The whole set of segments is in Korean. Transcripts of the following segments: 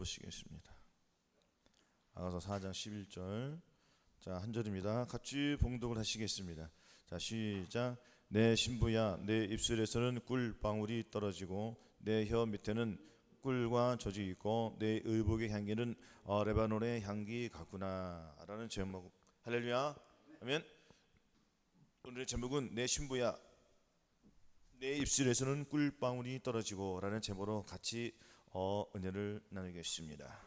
보시겠습니다. 아가서 4장 11절. 자, 한 절입니다. 같이 봉독을 하시겠습니다. 자, 시작. 내 신부야, 내 입술에서는 꿀방울이 떨어지고 내 혀 밑에는 꿀과 젖이 있고 내 의복의 향기는 레바논의 향기 같구나 라는 제목. 할렐루야. 아멘. 오늘의 제목은 내 신부야, 내 입술에서는 꿀방울이 떨어지고 라는 제목으로 같이 은혜를 나누겠습니다.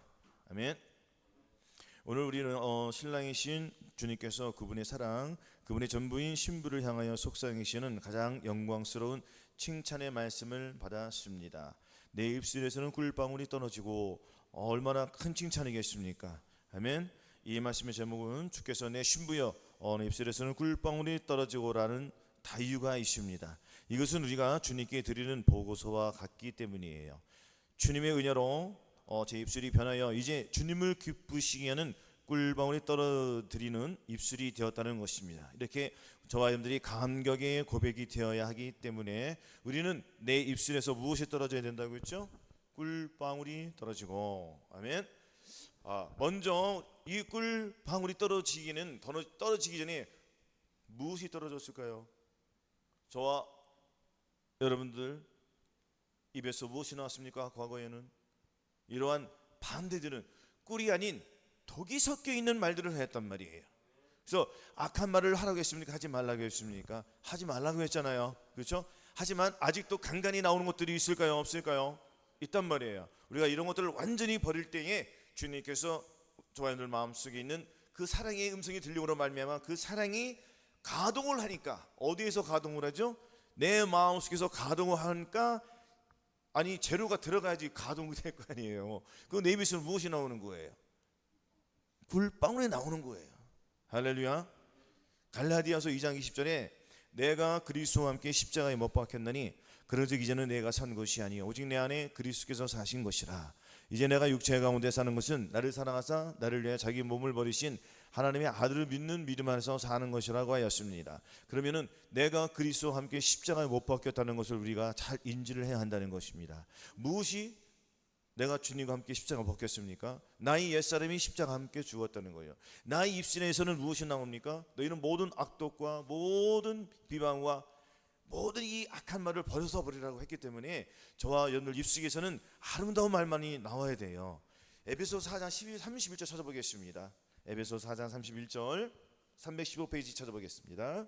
아멘. 오늘 우리는 신랑이신 주님께서 그분의 사랑, 그분의 전부인 신부를 향하여 속삭이시는 가장 영광스러운 칭찬의 말씀을 받았습니다. 내 입술에서는 꿀방울이 떨어지고 얼마나 큰 칭찬이겠습니까? 아멘. 이 말씀의 제목은 주께서 내 신부여, 내 입술에서는 꿀방울이 떨어지고 라는 다유가 있습니다. 이것은 우리가 주님께 드리는 보고서와 같기 때문이에요. 주님의 은혜로 제 입술이 변하여 이제 주님을 기쁘시게 하는 꿀방울이 떨어뜨리는 입술이 되었다는 것입니다. 이렇게 저와 여러분들이 감격의 고백이 되어야 하기 때문에 우리는 내 입술에서 무엇이 떨어져야 된다고 했죠? 꿀방울이 떨어지고. 아멘. 먼저 이 꿀방울이 떨어지기 전에 무엇이 떨어졌을까요? 저와 여러분들 입에서 무엇이 나왔습니까? 과거에는 이러한 반대들은 꿀이 아닌 독이 섞여 있는 말들을 했단 말이에요. 그래서 악한 말을 하라고 했습니까? 하지 말라고 했습니까? 하지 말라고 했잖아요. 그렇죠? 하지만 아직도 간간히 나오는 것들이 있을까요? 없을까요? 있단 말이에요. 우리가 이런 것들을 완전히 버릴 때에 주님께서 저와 여러분들 마음속에 있는 그 사랑의 음성이 들리므로 말미암아 그 사랑이 가동을 하니까, 어디에서 가동을 하죠? 내 마음속에서 가동을 하니까, 아니 재료가 들어가야지 가동이 될 거 아니에요. 그 내 입에서 무엇이 나오는 거예요? 꿀방울이 나오는 거예요. 할렐루야. 갈라디아서 2장 20절에 내가 그리스도와 함께 십자가에 못 박혔나니 그러즉 이제는 내가 산 것이 아니요 오직 내 안에 그리스도께서 사신 것이라. 이제 내가 육체 가운데 사는 것은 나를 사랑하사 나를 위해 자기 몸을 버리신 하나님의 아들을 믿는 믿음 안에서 사는 것이라고 하였습니다. 그러면은 내가 그리스도와 함께 십자가에 못 박혔다는 것을 우리가 잘 인지를 해야 한다는 것입니다. 무엇이 내가 주님과 함께 십자가 벗겼습니까? 나의 옛사람이 십자가 함께 죽었다는 거예요. 나의 입술에서는 무엇이 나옵니까? 너희는 모든 악독과 모든 비방과 모든 이 악한 말을 버려서버리라고 했기 때문에 저와 여러분들 입속에서는 아름다운 말만이 나와야 돼요. 에베소서 4장 31절 찾아보겠습니다. 에베소서 4장 31절 315페이지 찾아보겠습니다.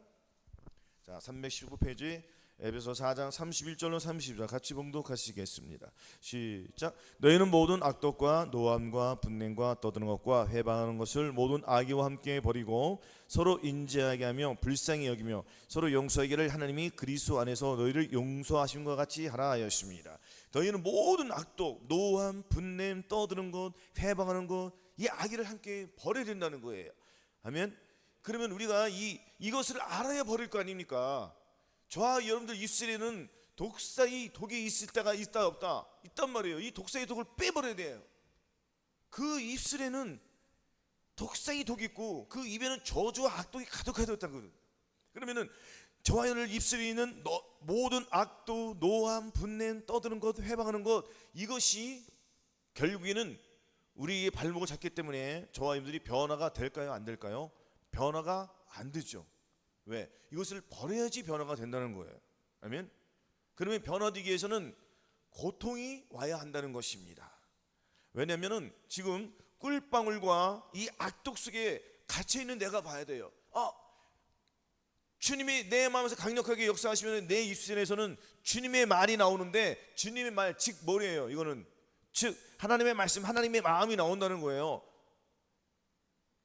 자, 315페이지 에베소서 4장 31절로 32절 같이 봉독하시겠습니다. 시작. 너희는 모든 악독과 노함과 분냄과 떠드는 것과 회방하는 것을 모든 악의와 함께 버리고 서로 인자하게 하며 불쌍히 여기며 서로 용서하기를 하나님이 그리스도 안에서 너희를 용서하신 것 같이 하라 하였습니다. 너희는 모든 악독, 노함, 분냄, 떠드는 것, 회방하는 것, 이 악의를 함께 버려야 된다는 거예요. 아멘. 그러면 우리가 이것을 알아야 버릴 거 아닙니까? 저와 여러분들 입술에는 독사의 독이 있을 때가 있다 없다 있단 말이에요. 이 독사의 독을 빼버려야 돼요. 그 입술에는 독사의 독이 있고 그 입에는 저주와 악독이 가득하였다거든. 그러면은 저와 여러분들 입술에 있는 모든 악독, 노함, 분냄, 떠드는 것, 회방하는 것, 이것이 결국에는 우리의 발목을 잡기 때문에 저와 여러분들이 변화가 될까요? 안 될까요? 변화가 안 되죠. 왜? 이것을 버려야지 변화가 된다는 거예요. 아멘. 그러면 변화되기 위해서는 고통이 와야 한다는 것입니다. 왜냐하면 지금 꿀방울과 이 악독 속에 갇혀있는 내가 봐야 돼요. 주님이 내 마음에서 강력하게 역사하시면 내 입술에서는 주님의 말이 나오는데, 주님의 말, 즉 뭐예요? 이거는 즉 하나님의 말씀, 하나님의 마음이 나온다는 거예요.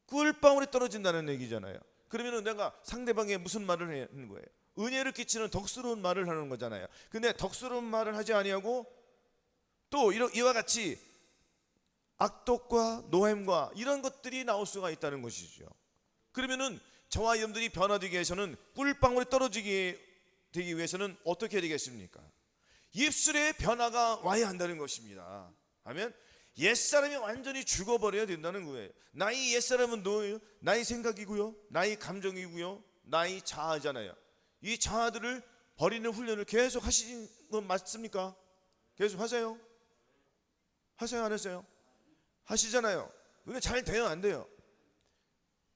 꿀방울이 떨어진다는 얘기잖아요. 그러면 내가 상대방에 무슨 말을 하는 거예요? 은혜를 끼치는 덕스러운 말을 하는 거잖아요. 근데 덕스러운 말을 하지 아니하고 또 이와 같이 악독과 노햄과 이런 것들이 나올 수가 있다는 것이죠. 그러면은 저와 여러분들이 변화되기 위해서는 꿀방울이 떨어지게 되기 위해서는 어떻게 해야 되겠습니까? 입술에 변화가 와야 한다는 것입니다. 아멘. 옛사람이 완전히 죽어버려야 된다는 거예요. 나의 옛사람은 뭐예요? 나의 생각이고요, 나의 감정이고요, 나의 자아잖아요. 이 자아들을 버리는 훈련을 계속 하시는 건 맞습니까? 계속 하세요? 하세요? 안 하세요? 하시잖아요. 근데 잘 돼요, 안 돼요?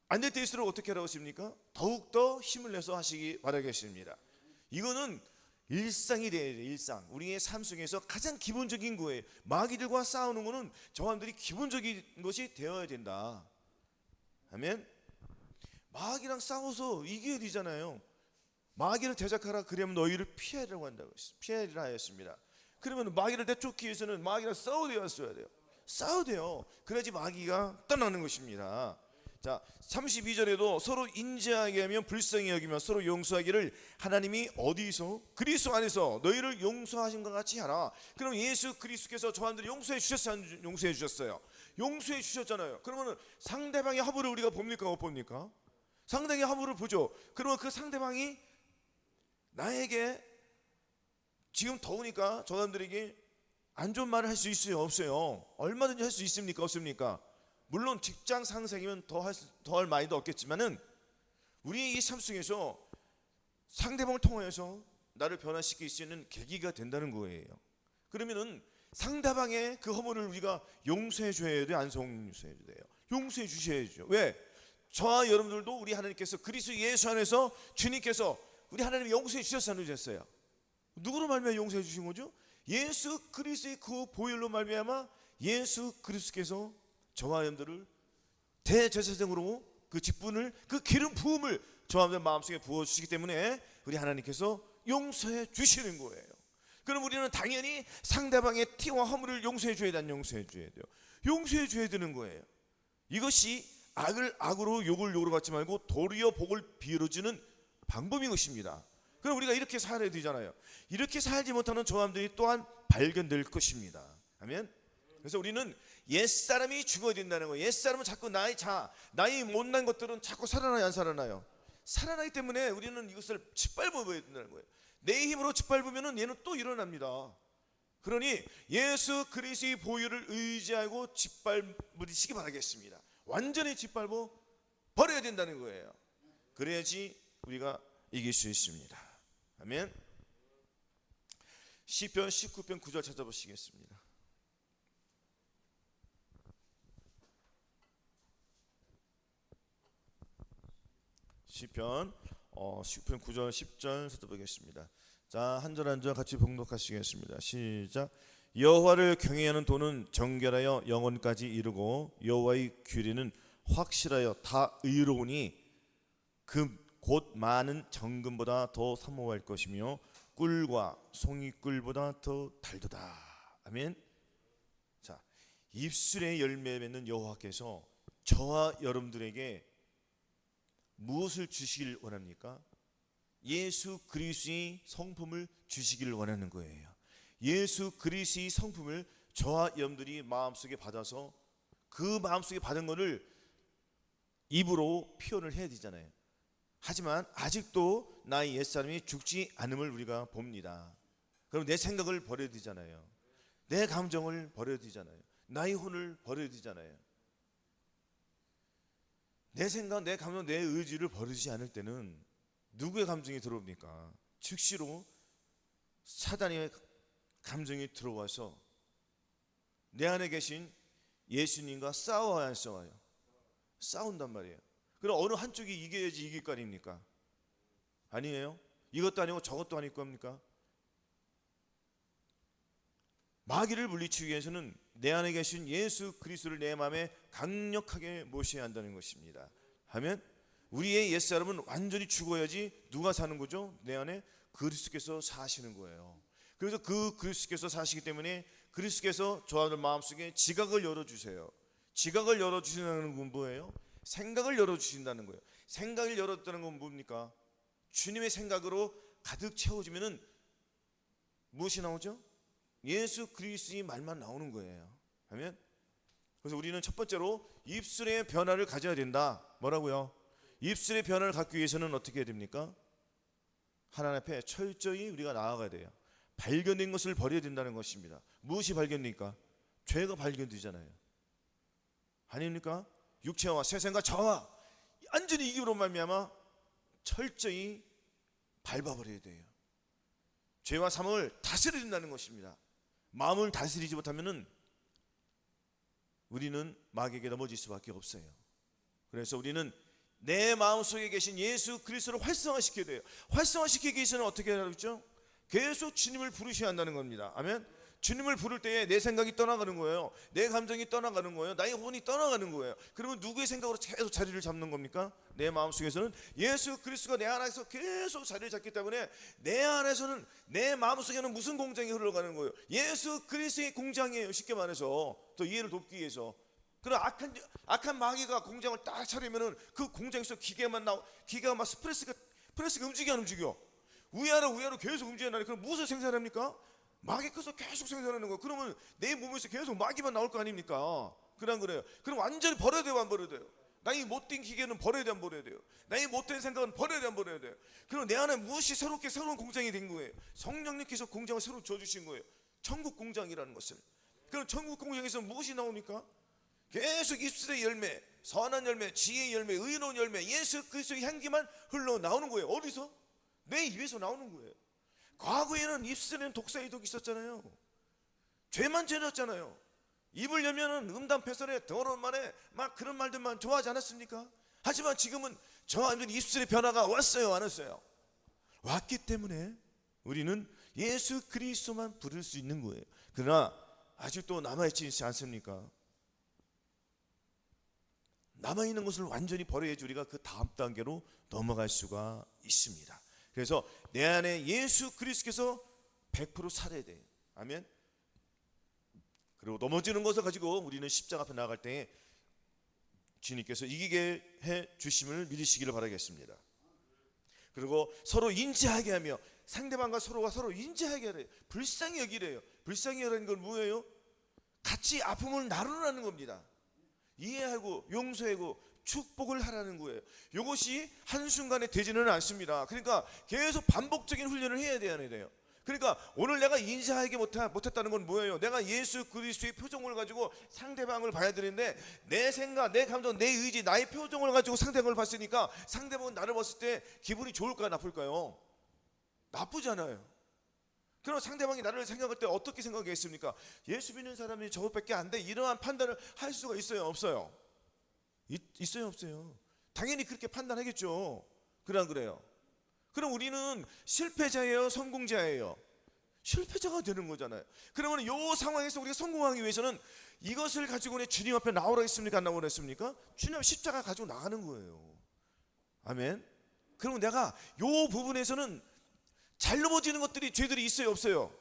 안 될 때일수록 어떻게 하라고 하십니까? 더욱더 힘을 내서 하시기 바라겠습니다. 이거는 일상이 돼야 돼요. 일상. 우리의 삶 속에서 가장 기본적인 거예요. 마귀들과 싸우는 거는 저함들이 기본적인 것이 되어야 된다. 아멘. 마귀랑 싸워서 이겨야 되잖아요. 마귀를 대적하라 그러면 너희를 피하라고 한다고 했어요. 피하리라 하였습니다. 그러면 마귀를 내쫓기 위해서는 마귀랑 싸워야 돼요. 싸워야 돼요. 그래야지 마귀가 떠나는 것입니다. 자, 32절에도 서로 인자하게 하며 불쌍히 여기며 서로 용서하기를 하나님이 어디서? 그리스도 안에서 너희를 용서하신 것 같이 하라. 그럼 예수 그리스도께서 저한테를 용서해 주셨어요? 용서해 주셨어요? 용서해 주셨잖아요. 그러면 상대방의 허물을 우리가 봅니까? 못 봅니까? 상대방의 허물을 보죠. 그러면 그 상대방이 나에게 지금 더우니까 저 사람들에게 안 좋은 말을 할 수 있어요? 없어요? 얼마든지 할 수 있습니까? 없습니까? 물론 직장 상사이면 더 할 많이도 없겠지만은 우리 이 삶 속에서 상대방을 통해서 나를 변화시킬 수 있는 계기가 된다는 거예요. 그러면은 상대방의 그 허물을 우리가 용서해 줘야 돼요? 안 용서해 줘야 돼요? 용서해 주셔야죠. 왜? 저와 여러분들도 우리 하나님께서 그리스도 예수 안에서 주님께서 우리 하나님 용서해 주셨어요? 안 주셨어요? 누구로 말미암아 용서해 주신 거죠? 예수 그리스도의 그 보혈로 말미암아 예수 그리스도께서 저와 여러분들을 대제사장으로 그 직분을, 그 기름 부음을 저와 여러분들 마음속에 부어주시기 때문에 우리 하나님께서 용서해 주시는 거예요. 그럼 우리는 당연히 상대방의 티와 허물을 용서해 줘야 돼요? 용서해 줘야 돼요? 용서해 줘야 되는 거예요. 이것이 악을 악으로 욕을 욕으로 받지 말고 도리어 복을 빌어주는 방법인 것입니다. 그럼 우리가 이렇게 살아야 되잖아요. 이렇게 살지 못하는 저함들이 또한 발견될 것입니다. 아멘. 그래서 우리는 옛사람이 죽어야 된다는 거예요. 옛사람은 자꾸 나이 못난 것들은 자꾸 살아나요, 안 살아나요? 살아나기 때문에 우리는 이것을 짓밟아야 된다는 거예요. 내 힘으로 짓밟으면 얘는 또 일어납니다. 그러니 예수 그리스도의 보혈을 의지하고 짓밟으시기 바라겠습니다. 완전히 짓밟아 버려야 된다는 거예요. 그래야지 우리가 이길 수 있습니다. 아멘. 시편 19편 9절 찾아보시겠습니다. 시편 19편 9절 10절 찾아보겠습니다. 자, 한 절 한 절 같이 봉독하시겠습니다. 시작. 여호와를 경외하는 도는 정결하여 영원까지 이르고 여호와의 규례는 확실하여 다 의로우니 그 곧 많은 정금보다 더 사모할 것이며 꿀과 송이꿀보다 더 달도다. 아멘. 자, 입술에 열매 맺는 여호와께서 저와 여러분들에게 무엇을 주시길 원합니까? 예수 그리스도의 성품을 주시기를 원하는 거예요. 예수 그리스도의 성품을 저와 여러분들이 마음속에 받아서 그 마음속에 받은 것을 입으로 표현을 해야 되잖아요. 하지만 아직도 나의 옛사람이 죽지 않음을 우리가 봅니다. 그럼 내 생각을 버려야 되잖아요. 내 감정을 버려야 되잖아요. 나의 혼을 버려야 되잖아요. 내 생각, 내 감정, 내 의지를 버리지 않을 때는 누구의 감정이 들어옵니까? 즉시로 사단의 감정이 들어와서 내 안에 계신 예수님과 싸워야 안 싸워요? 싸운단 말이에요. 그럼 어느 한쪽이 이겨야지 이길 거 아닙니까? 아니에요? 이것도 아니고 저것도 아닐 겁니까? 마귀를 물리치기 위해서는 내 안에 계신 예수 그리스도를 내 마음에 강력하게 모셔야 한다는 것입니다. 하면 우리의 옛사람은 완전히 죽어야지 누가 사는 거죠? 내 안에 그리스도께서 사시는 거예요. 그래서 그 그리스도께서 사시기 때문에 그리스도께서 저와의 마음속에 지각을 열어주세요. 지각을 열어주시는 건 뭐예요? 생각을 열어주신다는 거예요. 생각을 열었다는 건 뭡니까? 주님의 생각으로 가득 채워지면은 무엇이 나오죠? 예수 그리스도의 말만 나오는 거예요. 아멘. 그래서 우리는 첫 번째로 입술의 변화를 가져야 된다. 뭐라고요? 입술의 변화를 갖기 위해서는 어떻게 해야 됩니까? 하나님 앞에 철저히 우리가 나아가야 돼요. 발견된 것을 버려야 된다는 것입니다. 무엇이 발견됩니까? 죄가 발견되잖아요. 아닙니까? 육체와 세상과 저와 완전히 이기로 말미암아 철저히 밟아버려야 돼요. 죄와 삶을 다스려야 된다는 것입니다. 마음을 다스리지 못하면은 우리는 마귀에게 넘어질 수밖에 없어요. 그래서 우리는 내 마음속에 계신 예수 그리스도를 활성화시켜야 돼요. 활성화시키기 위해서는 어떻게 하라고 했죠? 계속 주님을 부르셔야 한다는 겁니다. 아멘. 주님을 부를 때에 내 생각이 떠나가는 거예요. 내 감정이 떠나가는 거예요. 나의 혼이 떠나가는 거예요. 그러면 누구의 생각으로 계속 자리를 잡는 겁니까? 내 마음속에서는 예수 그리스도가 내 안에서 계속 자리를 잡기 때문에 내 안에서는, 내 마음속에는 무슨 공장이 흘러가는 거예요? 예수 그리스도의 공장이에요. 쉽게 말해서 더 이해를 돕기 위해서. 그럼 악한 마귀가 공장을 딱 차리면은 그 공장에서 기계가 막 프레스가 움직여 안 움직여? 위아래로 계속 움직여나니 그럼 무엇을 생산합니까? 마귀께서 계속 생산하는 거예요. 그러면 내 몸에서 계속 마귀만 나올 거 아닙니까? 그래요. 그럼 완전히 버려야 돼요, 안 버려야 돼요? 나의 못된 기계는 버려야 돼, 안 버려야 돼요? 나의 못된 생각은 버려야 돼, 안 버려야 돼요? 그럼 내 안에 무엇이 새로운 공장이 된 거예요? 성령님께서 공장을 새로 줘주신 거예요. 천국 공장이라는 것을. 그럼 천국 공장에서 무엇이 나옵니까? 계속 입술의 열매, 선한 열매, 지혜의 열매, 의로운 열매, 예수 그리스도의 향기만 흘러나오는 거예요. 어디서? 내 입에서 나오는 거예요. 과거에는 입술에는 독사의 독이 있었잖아요. 죄만 죄졌잖아요. 입을 열면은 음담패설에 더러운 말에 막 그런 말들만 좋아하지 않았습니까? 하지만 지금은 저 입술의 변화가 왔어요, 안 왔어요? 왔기 때문에 우리는 예수 그리스도만 부를 수 있는 거예요. 그러나 아직도 남아있지 않습니까? 남아있는 것을 완전히 버려야지 우리가 그 다음 단계로 넘어갈 수가 있습니다. 그래서 내 안에 예수 그리스도께서 100% 살아야 돼요. 아멘. 그리고 넘어지는 것을 가지고 우리는 십자가 앞에 나아갈 때 주님께서 이기게 해 주심을 믿으시기를 바라겠습니다. 그리고 서로 인지하게 하며 상대방과 서로가 서로 인지하게 하래요. 불쌍히 여기래요. 불쌍히 여기라는 건 뭐예요? 같이 아픔을 나누라는 겁니다. 이해하고 용서하고 축복을 하라는 거예요. 이것이 한순간에 되지는 않습니다. 그러니까 계속 반복적인 훈련을 해야 돼요. 그러니까 오늘 내가 인사하기 못했다는 건 뭐예요? 내가 예수 그리스도의 표정을 가지고 상대방을 봐야 되는데 내 생각, 내 감정, 내 의지, 나의 표정을 가지고 상대방을 봤으니까 상대방은 나를 봤을 때 기분이 좋을까요, 나쁠까요? 나쁘잖아요. 그럼 상대방이 나를 생각할 때 어떻게 생각하겠습니까? 예수 믿는 사람이 저것밖에 안 돼, 이러한 판단을 할 수가 있어요, 없어요? 있어요, 없어요? 당연히 그렇게 판단하겠죠. 그래요? 그럼 우리는 실패자예요, 성공자예요? 실패자가 되는 거잖아요. 그러면 이 상황에서 우리가 성공하기 위해서는 이것을 가지고 주님 앞에 나오라 했습니까, 안 나오라 했습니까? 주님 앞에 십자가 가지고 나가는 거예요. 아멘. 그러면 내가 이 부분에서는 잘 넘어지는 것들이, 죄들이 있어요, 없어요?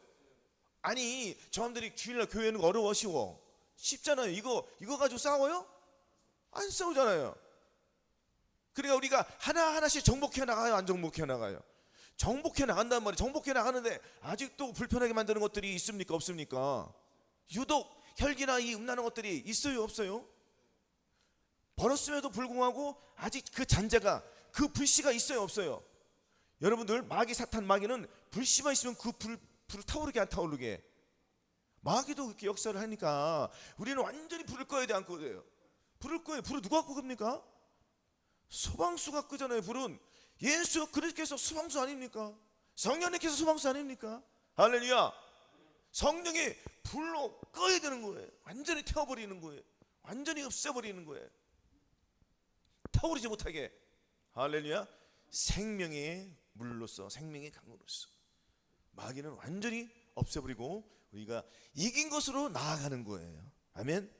아니, 저놈들이 주일날 교회는 어려워, 쉬워? 쉽잖아요. 이거 가지고 싸워요? 안 싸우잖아요. 그러니까 우리가 하나하나씩 정복해 나가요, 안 정복해 나가요? 정복해 나간단 말이에요. 정복해 나가는데 아직도 불편하게 만드는 것들이 있습니까, 없습니까? 유독 혈기나 이 음란한 것들이 있어요, 없어요? 버렸음에도 불구하고 아직 그 잔재가, 그 불씨가 있어요, 없어요? 여러분들, 사탄 마귀는 불씨만 있으면 그 불을 타오르게 안 타오르게, 마귀도 그렇게 역사를 하니까 우리는 완전히 불을 꺼야 돼, 안 꺼야 돼요? 불을 꺼요. 불을 누가 끄겁니까? 소방수가 끄잖아요. 불은 예수 그리스도께서 소방수 아닙니까? 성령님께서 소방수 아닙니까? 할렐루야. 성령이 불로 꺼야 되는 거예요. 완전히 태워버리는 거예요. 완전히 없애버리는 거예요. 타오르지 못하게. 할렐루야. 생명의 물로서, 생명의 강으로서 마귀는 완전히 없애버리고 우리가 이긴 것으로 나아가는 거예요. 아멘.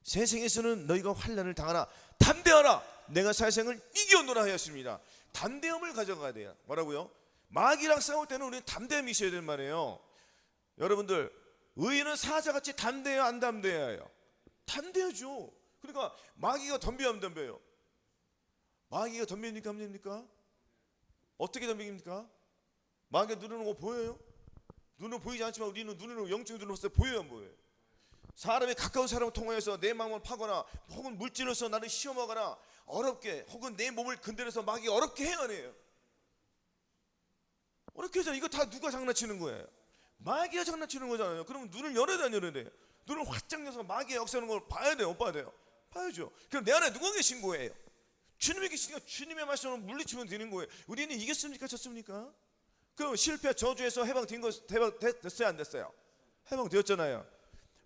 세상에서는 너희가 환난을 당하나 담대하라, 내가 세상을 이겨노라 하였습니다. 담대함을 가져가야 돼요. 뭐라고요? 마귀랑 싸울 때는 우리는 담대함이 있어야 되는 말이에요. 여러분들, 의인은 사자같이 담대해요, 안 담대해요? 담대하죠. 그러니까 마귀가 덤벼요, 안 덤벼요? 마귀가 덤비니까 안 됩니까? 어떻게 덤비입니까? 마귀가 눈으로 뭐 보여요? 눈으로 보이지 않지만 우리는 눈으로, 영적인 눈으로서 보여요, 안 보여요? 사람이 가까운 사람을 통하여서 내 마음을 파거나 혹은 물질로서 나를 시험하거나 어렵게, 혹은 내 몸을 건드려서 마귀가 어렵게 해야 해요. 어렵게 하잖아요. 이거 다 누가 장난치는 거예요? 마귀가 장난치는 거잖아요. 그러면 눈을 열어야 돼, 안 열어야 돼요? 눈을 활짝 열어서 마귀의 역사하는 걸 봐야 돼요, 못 봐야 돼요? 봐야죠. 그럼 내 안에 누가 계신 거예요? 주님이 계시니까 주님의 말씀을 물리치면 되는 거예요. 우리는 이겼습니까, 졌습니까? 그럼 실패, 저주에서 해방됐어요, 안 됐어요? 해방되었잖아요.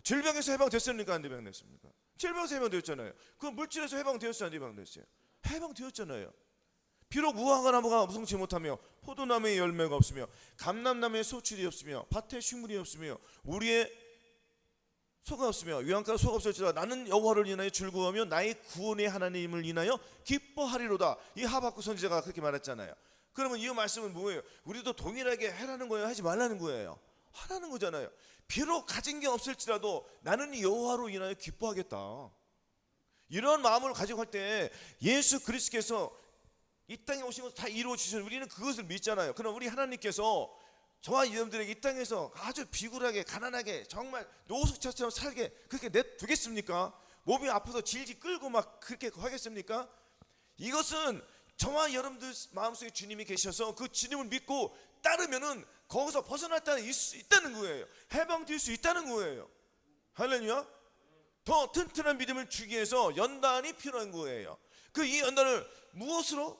질병에서 해방됐습니까? 안 해방됐습니까? 질병에서 해방되었잖아요. 그 물질에서 해방되었어요? 안 해방됐어요? 해방되었잖아요. 비록 무화과 나무가 무성치 못하며 포도나무에 열매가 없으며 감람나무에 소출이 없으며 밭에 식물이 없으며 우리의 소가 없으며 위안가에 소가 없을지라도 나는 여호와를 인하여 즐거워하며 나의 구원의 하나님을 인하여 기뻐하리로다. 이 하박국 선지자가 그렇게 말했잖아요. 그러면 이 말씀은 뭐예요? 우리도 동일하게 해라는 거예요? 하지 말라는 거예요? 하라는 거잖아요. 비록 가진 게 없을지라도 나는 여호와로 인하여 기뻐하겠다. 이런 마음을 가지고 할 때 예수 그리스도께서 이 땅에 오신 것을 다 이루어 주셔서 우리는 그것을 믿잖아요. 그럼 우리 하나님께서 저와 여러분들에게 이 땅에서 아주 비굴하게 가난하게 정말 노숙자처럼 살게 그렇게 냅두겠습니까? 몸이 아파서 질질 끌고 막 그렇게 하겠습니까? 이것은 저와 여러분들 마음속에 주님이 계셔서 그 주님을 믿고 따르면은 거기서 벗어날 수 있다는 거예요. 해방될 수 있다는 거예요. 할렐루야. 더 튼튼한 믿음을 주기 위해서 연단이 필요한 거예요. 이 연단을 무엇으로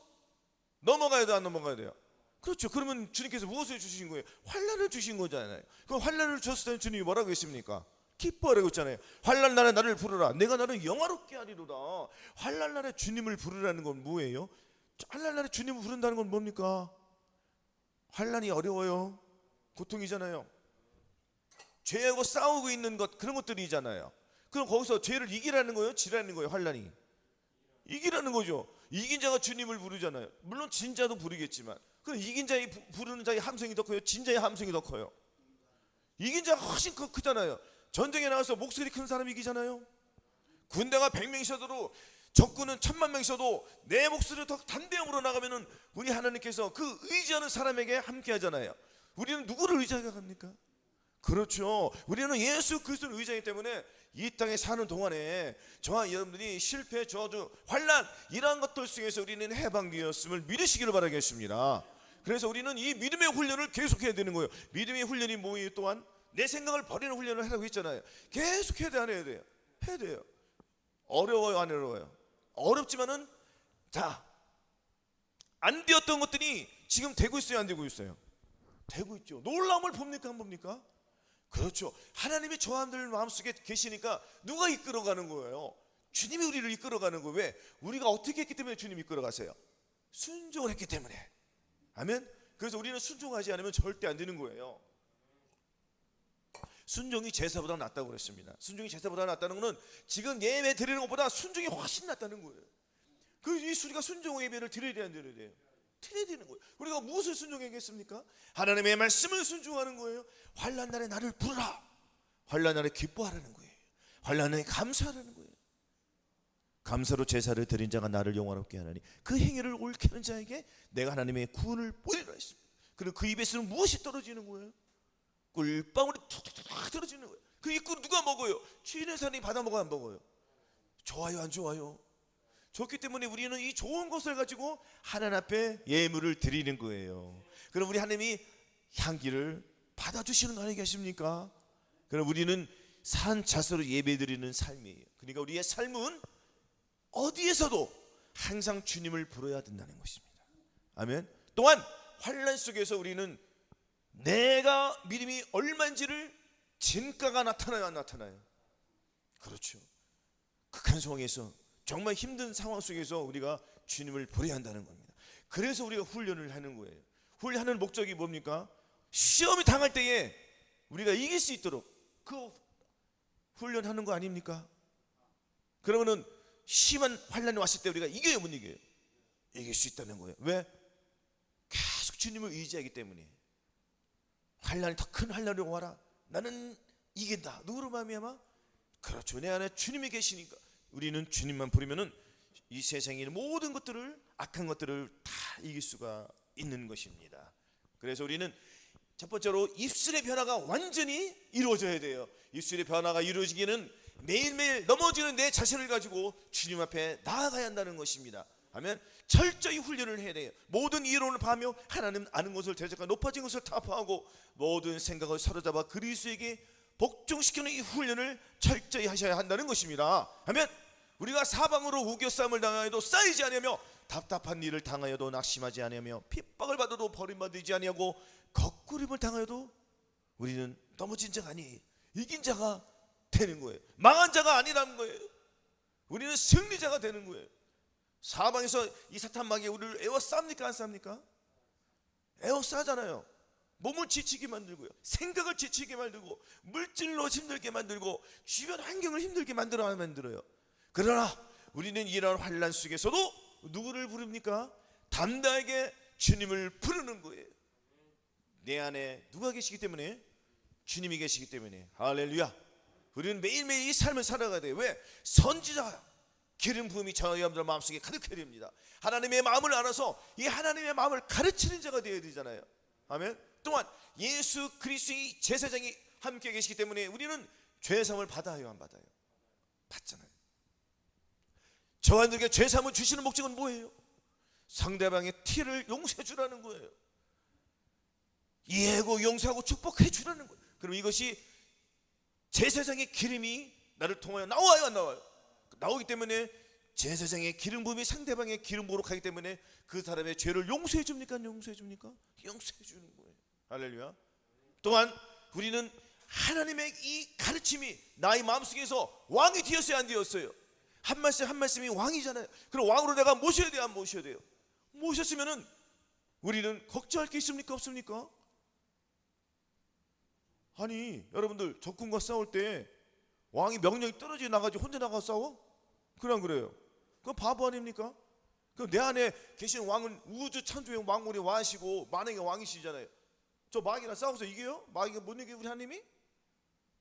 넘어가야 돼요? 안 넘어가야 돼요? 그렇죠. 그러면 주님께서 무엇을 주신 거예요? 환난을 주신 거잖아요. 그럼 환난을 주셨을 때 주님이 뭐라고 했습니까? 기뻐하라고 했잖아요. 환난 날에 나를 부르라. 내가 나를 영화롭게 하리로다. 환난 날에 주님을 부르라는 건 뭐예요? 환난 날에 주님을 부른다는 건 뭡니까? 환난이 어려워요. 고통이잖아요. 죄하고 싸우고 있는 것 그런 것들이잖아요. 그럼 거기서 죄를 이기라는 거예요? 지라는 거예요? 환난이 이기라는 거죠. 이긴 자가 주님을 부르잖아요. 물론 진자도 부르겠지만 그럼 이긴 자의 부르는 자의 함성이 더 커요? 진자의 함성이 더 커요? 이긴 자가 훨씬 크잖아요. 전쟁에 나가서 목소리 큰 사람이 이기잖아요. 군대가 100명 있어도 적군은 1000만 명 있어도 내 목소리를 더 담대함으로 나가면은 우리 하나님께서 그 의지하는 사람에게 함께 하잖아요. 우리는 누구를 의지하게 합니까? 그렇죠. 우리는 예수 그리스도를 의지하기 때문에 이 땅에 사는 동안에 저와 여러분들이 실패, 저주, 환난 이러한 것들 속에서 우리는 해방되었음을 믿으시기를 바라겠습니다. 그래서 우리는 이 믿음의 훈련을 계속해야 되는 거예요. 믿음의 훈련이 뭐예요? 또한 내 생각을 버리는 훈련을 하라고 했잖아요. 계속 해야 돼, 안 해야 돼요? 해야 돼요. 어려워요, 안 어려워요? 어렵지만은 안 되었던 것들이 지금 되고 있어요, 안 되고 있어요? 되고 있죠. 놀라움을 봅니까, 안 봅니까? 그렇죠. 하나님이 저한들 마음속에 계시니까 누가 이끌어가는 거예요? 주님이 우리를 이끌어가는 거예요. 왜? 우리가 어떻게 했기 때문에 주님이 이끌어가세요? 순종을 했기 때문에. 아멘. 그래서 우리는 순종하지 않으면 절대 안 되는 거예요. 순종이 제사보다 낫다고 그랬습니다. 순종이 제사보다 낫다는 것은 지금 예배 드리는 것보다 순종이 훨씬 낫다는 거예요. 이 우리가 순종 예배를 드려야 돼, 안 드려야 돼요? 드려야 되는 거예요. 우리가 무엇을 순종하겠습니까? 하나님의 말씀을 순종하는 거예요. 환난 날에 나를 부르라. 환난 날에 기뻐하라는 거예요. 환난 날에 감사하라는 거예요. 감사로 제사를 드린 자가 나를 영화롭게 하나니 그 행위를 옳게 하는 자에게 내가 하나님의 구원을 보이리라 했습니다. 그리고 그 입에서는 무엇이 떨어지는 거예요? 꿀방울이 툭툭툭 떨어지는 거예요. 그 이 꿀 누가 먹어요? 취인의 사람이 받아 먹어요, 안 먹어요? 좋아요, 안 좋아요? 좋기 때문에 우리는 이 좋은 것을 가지고 하나님 앞에 예물을 드리는 거예요. 그럼 우리 하나님이 향기를 받아주시는 하나님 계십니까? 그럼 우리는 산 자세로 예배드리는 삶이에요. 그러니까 우리의 삶은 어디에서도 항상 주님을 부르어야 된다는 것입니다. 아멘. 또한 환난 속에서 우리는 내가 믿음이 얼마인지를 진가가 나타나요, 안 나타나요? 그렇죠. 극한 상황에서 정말 힘든 상황 속에서 우리가 주님을 부르어야 한다는 겁니다. 그래서 우리가 훈련을 하는 거예요. 훈련하는 목적이 뭡니까? 시험이 당할 때에 우리가 이길 수 있도록 그 훈련하는 거 아닙니까? 그러면은 심한 환난이 왔을 때 우리가 이겨요, 못 이겨요? 이길 수 있다는 거예요. 왜? 계속 주님을 의지하기 때문에. 환난이 더 큰 환난이 와라, 나는 이긴다. 누구로 말미암아? 그렇죠. 내 안에 주님이 계시니까 우리는 주님만 부르면은 이 세상에 있는 모든 것들을, 악한 것들을 다 이길 수가 있는 것입니다. 그래서 우리는 첫 번째로 입술의 변화가 완전히 이루어져야 돼요. 입술의 변화가 이루어지기는 매일매일 넘어지는 내 자신을 가지고 주님 앞에 나아가야 한다는 것입니다. 하면 철저히 훈련을 해야 돼요. 모든 이론을 파하며 하나님 아는 것을 대적하고 높아진 것을 타파하고 모든 생각을 사로잡아 그리스도에게 복종시키는 이 훈련을 철저히 하셔야 한다는 것입니다. 하면 우리가 사방으로 우겨싸움을 당하여도 쌓이지 아니하며 답답한 일을 당하여도 낙심하지 아니하며 핍박을 받아도 버림받지 아니하고 거꾸림을 당하여도 우리는 넘어진 자가 아니 이긴 자가 되는 거예요. 망한 자가 아니라는 거예요. 우리는 승리자가 되는 거예요. 사방에서 이 사탄 마귀가 우리를 에워쌉니까 안 쌉니까? 에워싸잖아요. 몸을 지치게 만들고요, 생각을 지치게 만들고, 물질로 힘들게 만들고, 주변 환경을 힘들게 만들어요. 그러나 우리는 이런 환난 속에서도 누구를 부릅니까? 담대하게 주님을 부르는 거예요. 내 안에 누가 계시기 때문에? 주님이 계시기 때문에. 할렐루야. 우리는 매일매일 이 삶을 살아가야 돼요. 왜? 선지자 기름 부음이 저희 여러분들 마음속에 가득해야 됩니다. 하나님의 마음을 알아서 이 하나님의 마음을 가르치는 자가 되어야 되잖아요. 아멘. 또한 예수 그리스도의 제사장이 함께 계시기 때문에 우리는 죄사함을 받아요 안 받아요? 받잖아요. 저한들에게 죄사함을 주시는 목적은 뭐예요? 상대방의 티를 용서해 주라는 거예요. 이해하고 용서하고 축복해 주라는 거예요. 그럼 이것이 제사장의 기름이 나를 통하여 나와요 안 나와요? 나오기 때문에 제사장의 기름 부음이 상대방의 기름 부음으로 가기 때문에 그 사람의 죄를 용서해 줍니까? 용서해 줍니까? 용서해 주는 거예요. 할렐루야. 또한 우리는 하나님의 이 가르침이 나의 마음속에서 왕이 되었어요 안 되었어요? 한 말씀 한 말씀이 왕이잖아요. 그럼 왕으로 내가 모셔야 돼요 안 모셔야 돼요? 모셨으면은 우리는 걱정할 게 있습니까 없습니까? 아니 여러분들 적군과 싸울 때 왕이 명령이 떨어져 나가지고 혼자 나가 싸워? 그냥 그래요. 그건 바보 아닙니까? 그럼 내 안에 계신 왕은 우주 창조의 왕물이 왕이시고 만왕의 왕이시잖아요. 저 마귀랑 싸워서 이겨요? 마귀가 못 이겨요 우리 하나님이?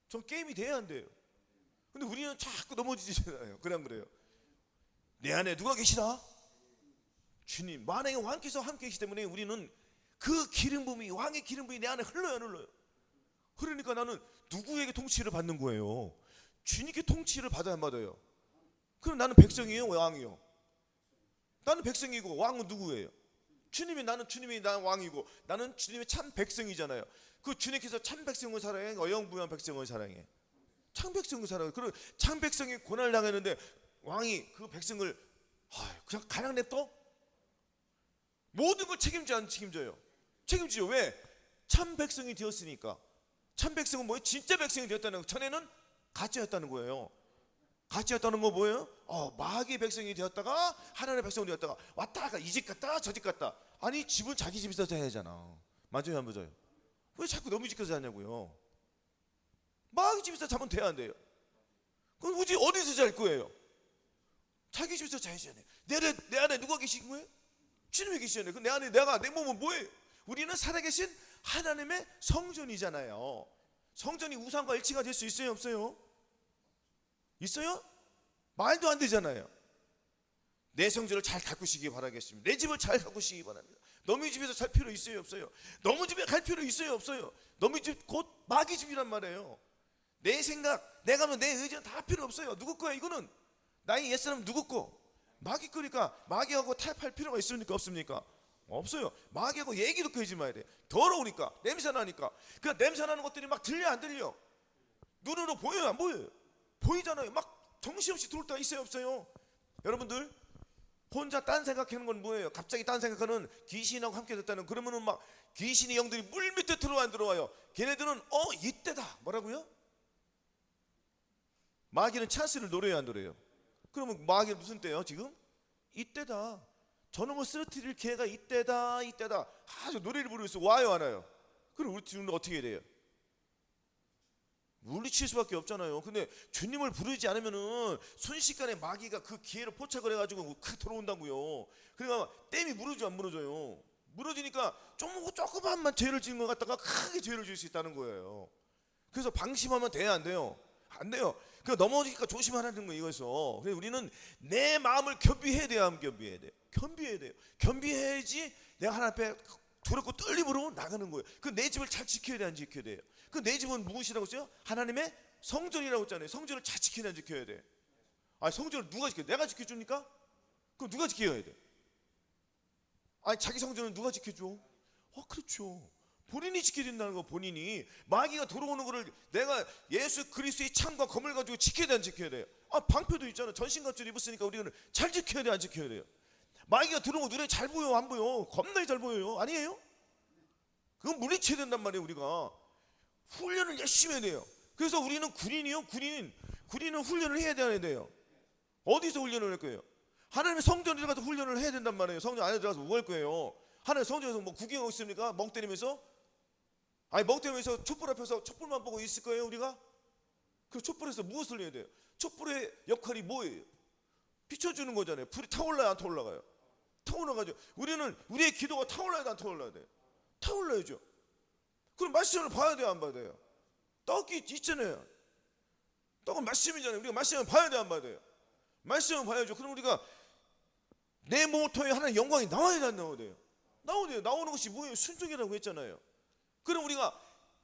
저 게임이 돼야 안 돼요. 근데 우리는 자꾸 넘어지잖아요. 그냥 그래요. 내 안에 누가 계시다? 주님 만왕의 왕께서 함께 계시기 때문에 우리는 그 기름 부음이 왕의 기름 부음이 내 안에 흘러요 안 흘러요? 그러니까 나는 누구에게 통치를 받는 거예요? 주님께 통치를 받아야 안 받아요? 그럼 나는 백성이에요 왕이요? 나는 백성이고 왕은 누구예요? 주님이 나는 왕이고 나는 주님의 참 백성이잖아요. 그 주님께서 참 백성을 사랑해? 어영부영 백성을 사랑해? 참 백성을 사랑해. 그럼 참 백성이 고난을 당했는데 왕이 그 백성을 그냥 가냥 냅둬? 모든 걸 책임져 안 책임져요? 책임지죠. 왜? 참 백성이 되었으니까. 참 백성은 뭐예요? 진짜 백성이 되었다는 거. 전에는 가짜였다는 거예요. 가짜였다는 거 뭐예요? 마귀의 백성이 되었다가 하나님의 백성이 되었다가 왔다 갔다 이 집 갔다 저 집 갔다. 아니 집은 자기 집에서 자야 하잖아. 맞아요 안 맞아요? 왜 자꾸 너무 집에서 자냐고요? 마귀 집에서 자면 돼야 안 돼요? 그럼 굳이 어디서 잘 거예요? 자기 집에서 자야지 않아요? 내 안에 누가 계신 거예요? 주님이 계시잖아요. 내 안에 내 몸은 뭐예요? 우리는 살아계신 하나님의 성전이잖아요. 성전이 우상과 일치가 될 수 있어요 없어요? 있어요? 말도 안 되잖아요. 내 성전을 잘 가꾸시기 바라겠습니다. 내 집을 잘 가꾸시기 바랍니다. 너무 집에서 살 필요 있어요 없어요? 너무 집에 갈 필요 있어요 없어요? 너무 집 곧 마귀 집이란 말이에요. 내 생각, 내가 내 의지는 다 필요 없어요. 누구 거야 이거는? 나의 옛사람 누구 거? 마귀 거니까 마귀하고 타협할 필요가 있습니까 없습니까? 없어요. 마귀하고 얘기도 하지 마야 돼. 더러우니까 냄새 나니까. 그 냄새 나는 것들이 막 들려 안 들려? 눈으로 보여요 안 보여요? 보이잖아요. 막 정신없이 들어올 때가 있어요 없어요? 여러분들 혼자 딴 생각하는 건 뭐예요? 갑자기 딴 생각하는 귀신하고 함께 됐다는, 그러면은 막 귀신의 영들이 물 밑에 들어와 안 들어와요? 걔네들은 이때다 뭐라고요? 마귀는 찬스를 노려야 안 노려요? 그러면 마귀는 무슨 때요 지금? 이때다. 저놈을 쓰러뜨릴 기회가 이때다 아주 노래를 부르고 있어. 와요 안 와요? 그럼 우리 지금 어떻게 해야 돼요? 물리칠 수밖에 없잖아요. 근데 주님을 부르지 않으면은 순식간에 마귀가 그 기회를 포착을 해가지고 들어온다고요. 그러니까 댐이 무너져 안 무너져요? 무너지니까 조그만만 죄를 지은 것 같다가 크게 죄를 지을 수 있다는 거예요. 그래서 방심하면 돼요 안 돼요? 안 돼요. 그러니까 넘어지니까 조심하라는 거예요 이거에서. 그래서 우리는 내 마음을 겸비해야 돼요 안 겸비해야 돼요? 겸비해야 돼요. 겸비해야지 내가 하나님 앞에 두렵고 떨림으로 나가는 거예요. 그 내 집을 잘 지켜야 돼 안 지켜야 돼요? 그 내 집은 무엇이라고 했어요? 하나님의 성전이라고 했잖아요. 성전을 잘 지켜야 돼 안 지켜야 돼? 성전을 누가 지켜요? 내가 지켜주니까? 그럼 누가 지켜야 돼? 자기 성전은 누가 지켜줘? 그렇죠. 본인이 지켜야 된다는 거. 본인이 마귀가 들어오는 거를 내가 예수 그리스도의 창과 검을 가지고 지켜야 돼 안 지켜야 돼요? 방패도 있잖아. 전신갑주를 입었으니까 우리는 잘 지켜야 돼 안 지켜야 돼요? 마귀가 들어오면 눈에 잘 보여 안 보여? 겁나게 잘 보여요. 아니에요? 그건 물리쳐야 된단 말이에요. 우리가 훈련을 열심히 해야 돼요. 그래서 우리는 군인은 훈련을 해야 되는데요. 어디서 훈련을 할 거예요? 하나님의 성전에 들어가서 훈련을 해야 된단 말이에요. 성전 안에 들어가서 뭐 할 거예요? 하나님 성전에서 뭐 구경하고 있습니까? 멍 때리면서? 아니 멍 때리면서 촛불 앞에서 촛불만 보고 있을 거예요 우리가? 그 촛불에서 무엇을 해야 돼요? 촛불의 역할이 뭐예요? 비춰주는 거잖아요. 불이 타올라야 안 타올라가요? 타올라가죠. 우리의 기도가 타올라야 안 타올라야 돼요? 타올라야죠. 그럼 말씀을 봐야 돼요 안 봐야 돼요? 떡이 있잖아요. 떡은 말씀이잖아요. 우리가 말씀을 봐야 돼요 안 봐야 돼요? 말씀을 봐야죠. 그럼 우리가 내 몸을 통해 하나님의 영광이 나와야 돼 안 나와야 돼요? 나와야 돼요. 나오는 것이 뭐예요? 순종이라고 했잖아요. 그럼 우리가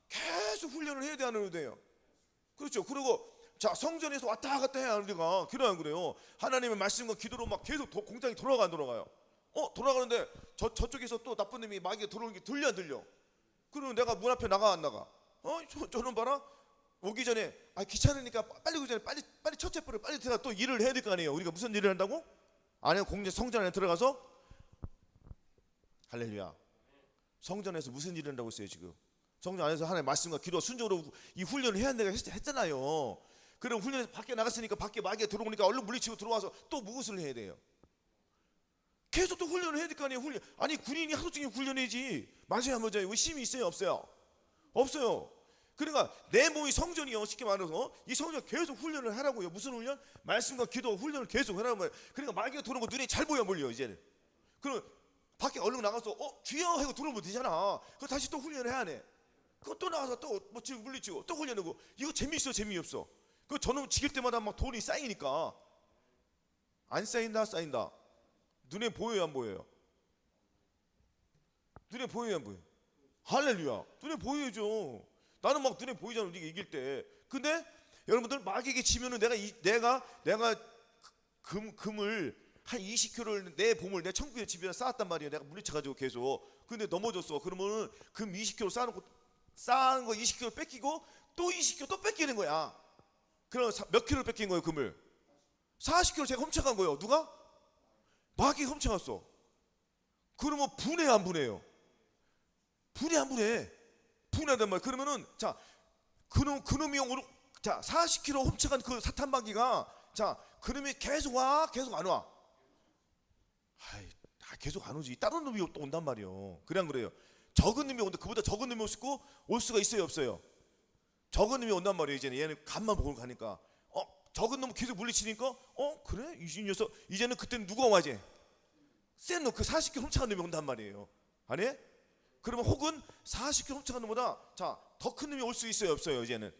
계속 훈련을 해야 돼 안 해야 돼요? 그렇죠. 그리고 자 성전에서 왔다 갔다 해야 우리가 그래요 안 그래요? 하나님의 말씀과 기도로 막 계속 공장이 돌아가 안 돌아가요? 돌아가는데 저쪽에서 또 나쁜 놈이 마귀가 들어오는 게 들려 안 들려? 그러면 내가 문 앞에 나가 안 나가? 저는 봐라 오기 전에 귀찮으니까 빨리 오기 전에 빨리 첫째 불을 빨리 들어가 또 일을 해야 될 거 아니에요? 우리가 무슨 일을 한다고? 안에 성전 안에 들어가서 할렐루야. 성전에서 무슨 일을 한다고 했어요 지금? 성전 안에서 하나님의 말씀과 기도와 순종으로 이 훈련을 해야 한다고 했잖아요. 그럼 훈련에서 밖에 나갔으니까 밖에 마귀가 들어오니까 얼른 물리치고 들어와서 또 무엇을 해야 돼요? 계속 또 훈련을 해야 될 거 아니에요? 훈련. 아니 군인이 하루 종일 훈련해야지. 맞아요 안 맞아요? 힘이 있어요 없어요? 없어요. 그러니까 내 몸이 성전이요. 쉽게 말해서 이 성전 계속 훈련을 하라고요. 무슨 훈련? 말씀과 기도 훈련을 계속 하라는 거예요. 그러니까 마귀가 들어오는 거 눈에 잘 보여 몰려 이제는. 그럼 밖에 얼른 나가서 주여 하고 들어오면 되잖아. 그거 다시 또 훈련을 해야 돼. 그거 또 나가서 또 뭐 지금 물리치고 또 훈련하고. 이거 재미있어 재미없어? 그 저놈 지킬 때마다 막 돈이 쌓이니까. 안 쌓인다 쌓인다. 눈에 보여요 안 보여요? 눈에 보여요 안 보여요? 할렐루야. 눈에 보여야죠. 나는 막 눈에 보이잖아 우리가 이길 때. 근데 여러분들 마귀에게 지면은 내가 금을 한 20kg를 내 보물 내 천국의 집에다 쌓았단 말이에요. 내가 물리쳐가지고 계속. 근데 넘어졌어. 그러면은 금 20kg 쌓은 거 20kg 뺏기고 또 20kg 또 뺏기는 거야. 그럼 몇 킬로를 뺏긴 거예요 금을? 40kg 제가 훔쳐간 거예요. 누가? 마귀가 훔쳐갔어. 그러면 분해 안 분해요? 분해 안 분해? 분해한단 말이에요. 그러면은 자 그놈이 40kg 훔쳐간 그 사탄 마귀가 그놈이 계속 와 계속 안 와? 계속 안 오지. 다른 놈이 또 온단 말이에요. 그래 안 그래요? 적은 놈이 온다. 그보다 적은 놈이 올 수가 있어요 없어요? 적은 놈이 온단 말이에요. 이제는 얘는 간만 보고 가니까 적은 놈 계속 물리치니까 그래? 이 녀석 이제는 그때는 누가 와지? 센 놈 그 40kg 훔쳐간 놈이 온단 말이에요. 아니? 그러면 혹은 40kg 훔쳐간 놈보다 더 큰 놈이 올 수 있어요 없어요? 이제는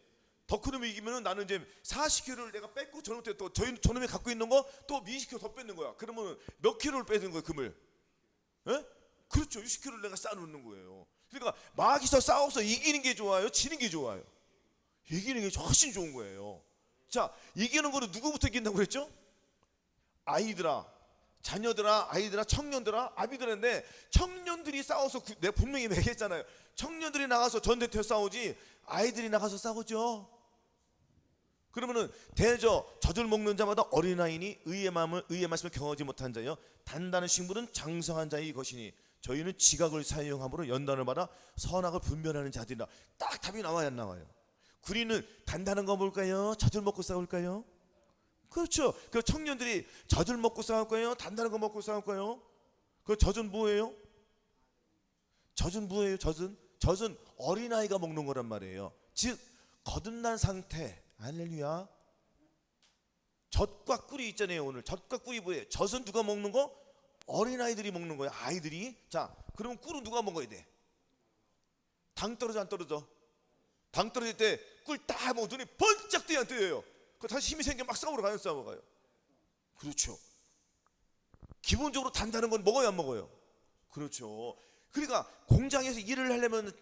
더 큰 놈이 이기면은 나는 이제 40kg를 내가 뺏고 저놈한테 또 저놈이 갖고 있는 거 또 20kg 더 뺏는 거야. 그러면 몇 킬로를 빼는 거예요 금을? 예? 그렇죠. 60kg를 내가 쌓아놓는 거예요. 그러니까 마귀서 싸워서 이기는 게 좋아요? 지는 게 좋아요? 이기는 게 훨씬 좋은 거예요. 이기는 거는 누구부터 이긴다고 그랬죠? 아이들아, 자녀들아, 아이들아, 청년들아, 아비들인데 청년들이 싸워서 내가 분명히 얘기했잖아요. 청년들이 나가서 전쟁터 싸우지 아이들이 나가서 싸우죠. 그러면은 젖을 먹는 자마다 어린아이니 의의 말씀을 경험하지 못한 자여 단단한 식물은 장성한 자의 것이니 저희는 지각을 사용함으로 연단을 받아 선악을 분별하는 자들이라. 딱 답이 나와야 안 나와요? 군인은 단단한 거 뭘까요? 젖을 먹고 싸울까요? 그렇죠. 그 청년들이 젖을 먹고 싸울까요? 단단한 거 먹고 싸울까요? 그 젖은 뭐예요? 젖은 뭐예요? 젖은 어린아이가 먹는 거란 말이에요. 즉 거듭난 상태. 할렐루야. 젖과 꿀이 있잖아요. 오늘 젖과 꿀이 뭐예요? 젖은 누가 먹는 거? 어린아이들이 먹는 거예요. 아이들이. 그러면 꿀은 누가 먹어야 돼? 당 떨어져 안 떨어져? 당 떨어질 때 꿀 딱 먹어 눈이 번쩍 뜨여 안 뜨여요? 그 다시 힘이 생겨 막 싸우러가요? 그렇죠. 기본적으로 단단한 건 먹어요 안 먹어요? 그렇죠. 그러니까 공장에서 일을 하려면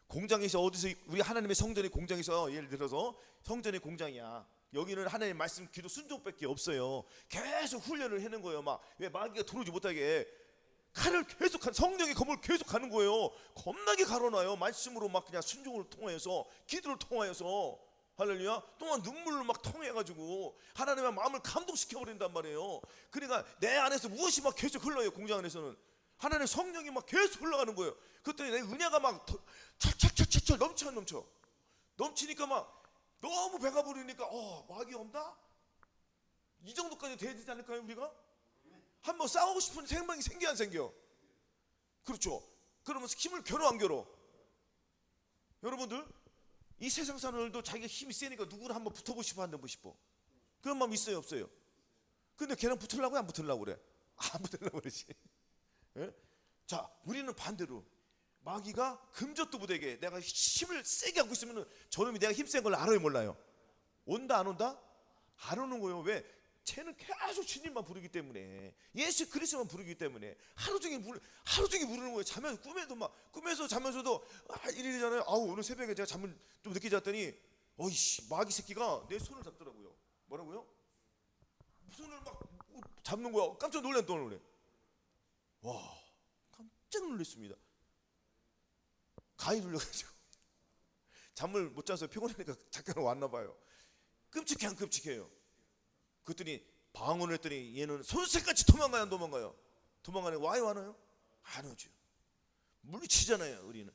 공장에서 어디서 우리 하나님의 성전의 공장에서 예를 들어서 성전의 공장이야. 여기는 하나님의 말씀 기도 순종밖에 없어요. 계속 훈련을 하는 거예요. 왜 마귀가 들어오지 못하게 칼을 계속 성령의 검을 계속 가는 거예요. 겁나게 가로놔요. 말씀으로 막 그냥 순종을 통하여서 기도를 통하여서 할렐루야. 또한 눈물을 막 통해가지고 하나님의 마음을 감동시켜 버린단 말이에요. 그러니까 내 안에서 무엇이 막 계속 흘러요. 공장 안에서는 하나님의 성령이 막 계속 흘러가는 거예요. 그때 내 은혜가 막 철철철철 넘쳐 넘치니까 막 너무 배가 부르니까 마귀 온다? 이 정도까지 돼야 되지 않을까요? 우리가 한번 싸우고 싶은 생각이 생겨 안 생겨? 그렇죠. 그러면 힘을 겨뤄 안 겨뤄? 여러분들 이 세상 사람들도 자기가 힘이 세니까 누구를 한번 붙어보고 싶어 안 해보고 싶어? 그런 마음 있어요 없어요? 근데 걔랑 붙으려고 안 붙으려고 그래? 안 붙으려고 그러지. 예? 자, 우리는 반대로 마귀가 금젓도 부대게 내가 힘을 세게 하고 있으면 저놈이 내가 힘센 걸 알아요 몰라요? 온다 안 온다? 안 오는 거예요. 왜? 쟤는 계속 주님만 부르기 때문에, 예수 그리스도만 부르기 때문에 하루 종일 부르는 거예요. 자면 꿈에서 자면서도 이러잖아요. 오늘 새벽에 제가 잠을 좀 늦게 잤더니 어이씨 마귀 새끼가 내 손을 잡더라고요. 뭐라고요? 손을 막 잡는 거야. 깜짝 놀래. 와, 깜짝 놀랐습니다. 가위 눌려가지고 잠을 못 자서 피곤하니까 잠깐 왔나 봐요. 끔찍해 안 끔찍해요? 그랬더니 방언을 했더니 얘는 손새같이 도망가요 안 도망가요? 도망가네. 와요? 안 오죠. 물리치잖아요. 우리는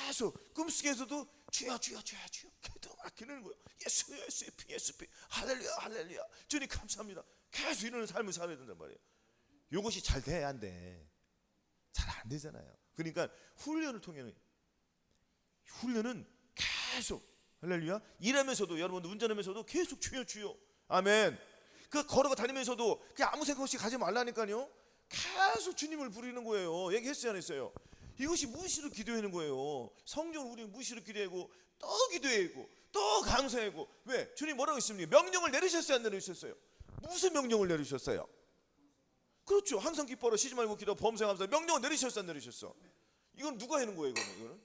계속 꿈속에서도 주여 기도 막히는 거예요. 예수 피 할렐루야 주님 감사합니다. 계속 이러는 삶을 살아야 된단 말이에요. 이것이 잘 돼 안 돼? 잘 안 되잖아요. 그러니까 훈련을 통해는, 훈련은 계속 할렐루야 일하면서도, 여러분들 운전하면서도 계속 주여 아멘. 그 걸어가 다니면서도 그냥 아무 생각 없이 가지 말라니까요. 계속 주님을 부르는 거예요. 얘기했어요 안 했어요? 이것이 무시로 기도하는 거예요. 성경을 우리는 무시로 기도하고 또 기도하고 또 감사하고. 왜? 주님 뭐라고 했습니까? 명령을 내리셨어요 안 내리셨어요? 무슨 명령을 내리셨어요? 그렇죠. 항상 기뻐라 쉬지 말고 기도 범사 감사. 명령을 내리셨어 안 내리셨어? 이건 누가 하는 거예요? 이거는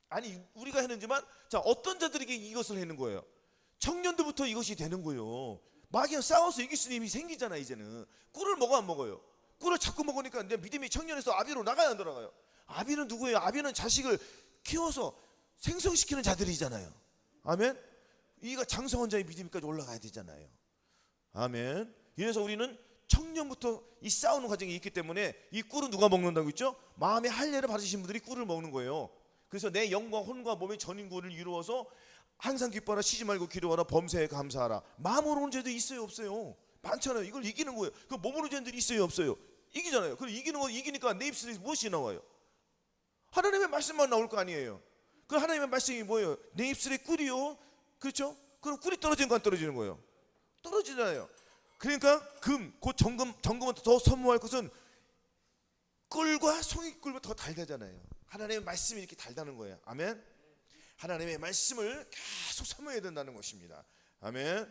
아니 우리가 하는지만, 자 어떤 자들에게 이것을 하는 거예요? 청년도부터 이것이 되는 거예요. 마귀랑 싸워서 이길 수 있는 힘이 생기잖아. 이제는 꿀을 먹어 안 먹어요? 꿀을 자꾸 먹으니까 내 믿음이 청년에서 아비로 나가야 안 돌아가요? 아비는 누구예요? 아비는 자식을 키워서 생성시키는 자들이잖아요. 아멘. 이가 장성한 자의 믿음까지 올라가야 되잖아요. 아멘. 이래서 우리는 청년부터 이 싸우는 과정이 있기 때문에, 이 꿀은 누가 먹는다고 했죠? 마음의 할례를 받으신 분들이 꿀을 먹는 거예요. 그래서 내 영과 혼과 몸의 전인구를 이루어서 항상 기뻐하라 쉬지 말고 기도하라 범사에 감사하라. 마음으로 오는 죄도 있어요 없어요? 많잖아요. 이걸 이기는 거예요. 그 몸으로 오는 죄들이 있어요 없어요? 이기잖아요. 그럼 이기는 거 이기니까 내 입술에 무엇이 나와요? 하나님의 말씀만 나올 거 아니에요. 그 하나님의 말씀이 뭐예요? 내 입술에 꿀이요. 그렇죠? 그럼 꿀이 떨어지는 거 안 떨어지는 거예요? 떨어지잖아요. 그러니까 곧 정금보다 더 선무할 것은 꿀과 송이꿀보다 더 달다잖아요. 하나님의 말씀이 이렇게 달다는 거예요. 아멘. 하나님의 말씀을 계속 사모해야 된다는 것입니다. 아멘.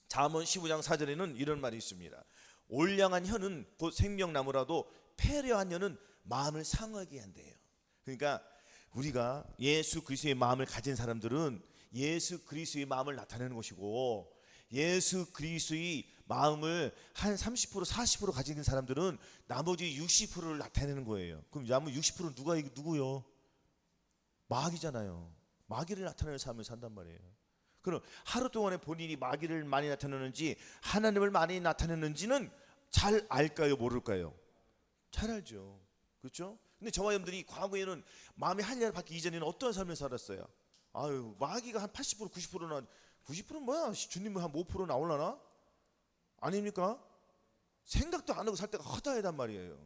잠언 15장 4절에는 이런 말이 있습니다. 올량한 혀는 곧 생명나무라도 패려한 혀는 마음을 상하게 한대요. 그러니까 우리가 예수 그리스도의 마음을 가진 사람들은 예수 그리스도의 마음을 나타내는 것이고, 예수 그리스도의 마음을 한 30% 40% 가진 사람들은 나머지 60%를 나타내는 거예요. 그럼 나머지 60%는 누구요? 마귀잖아요. 마귀를 나타내는 삶을 산단 말이에요. 그럼 하루 동안에 본인이 마귀를 많이 나타내는지 하나님을 많이 나타내는지는 잘 알까요 모를까요? 잘 알죠. 그렇죠? 근데 저와 여러분들이 과거에는 마음의 할례를 받기 이전에는 어떤 삶을 살았어요? 마귀가 한 80% 90%나 90%는 뭐야? 주님은 한 5% 나올라나? 아닙니까? 생각도 안 하고 살 때가 허다하단 말이에요.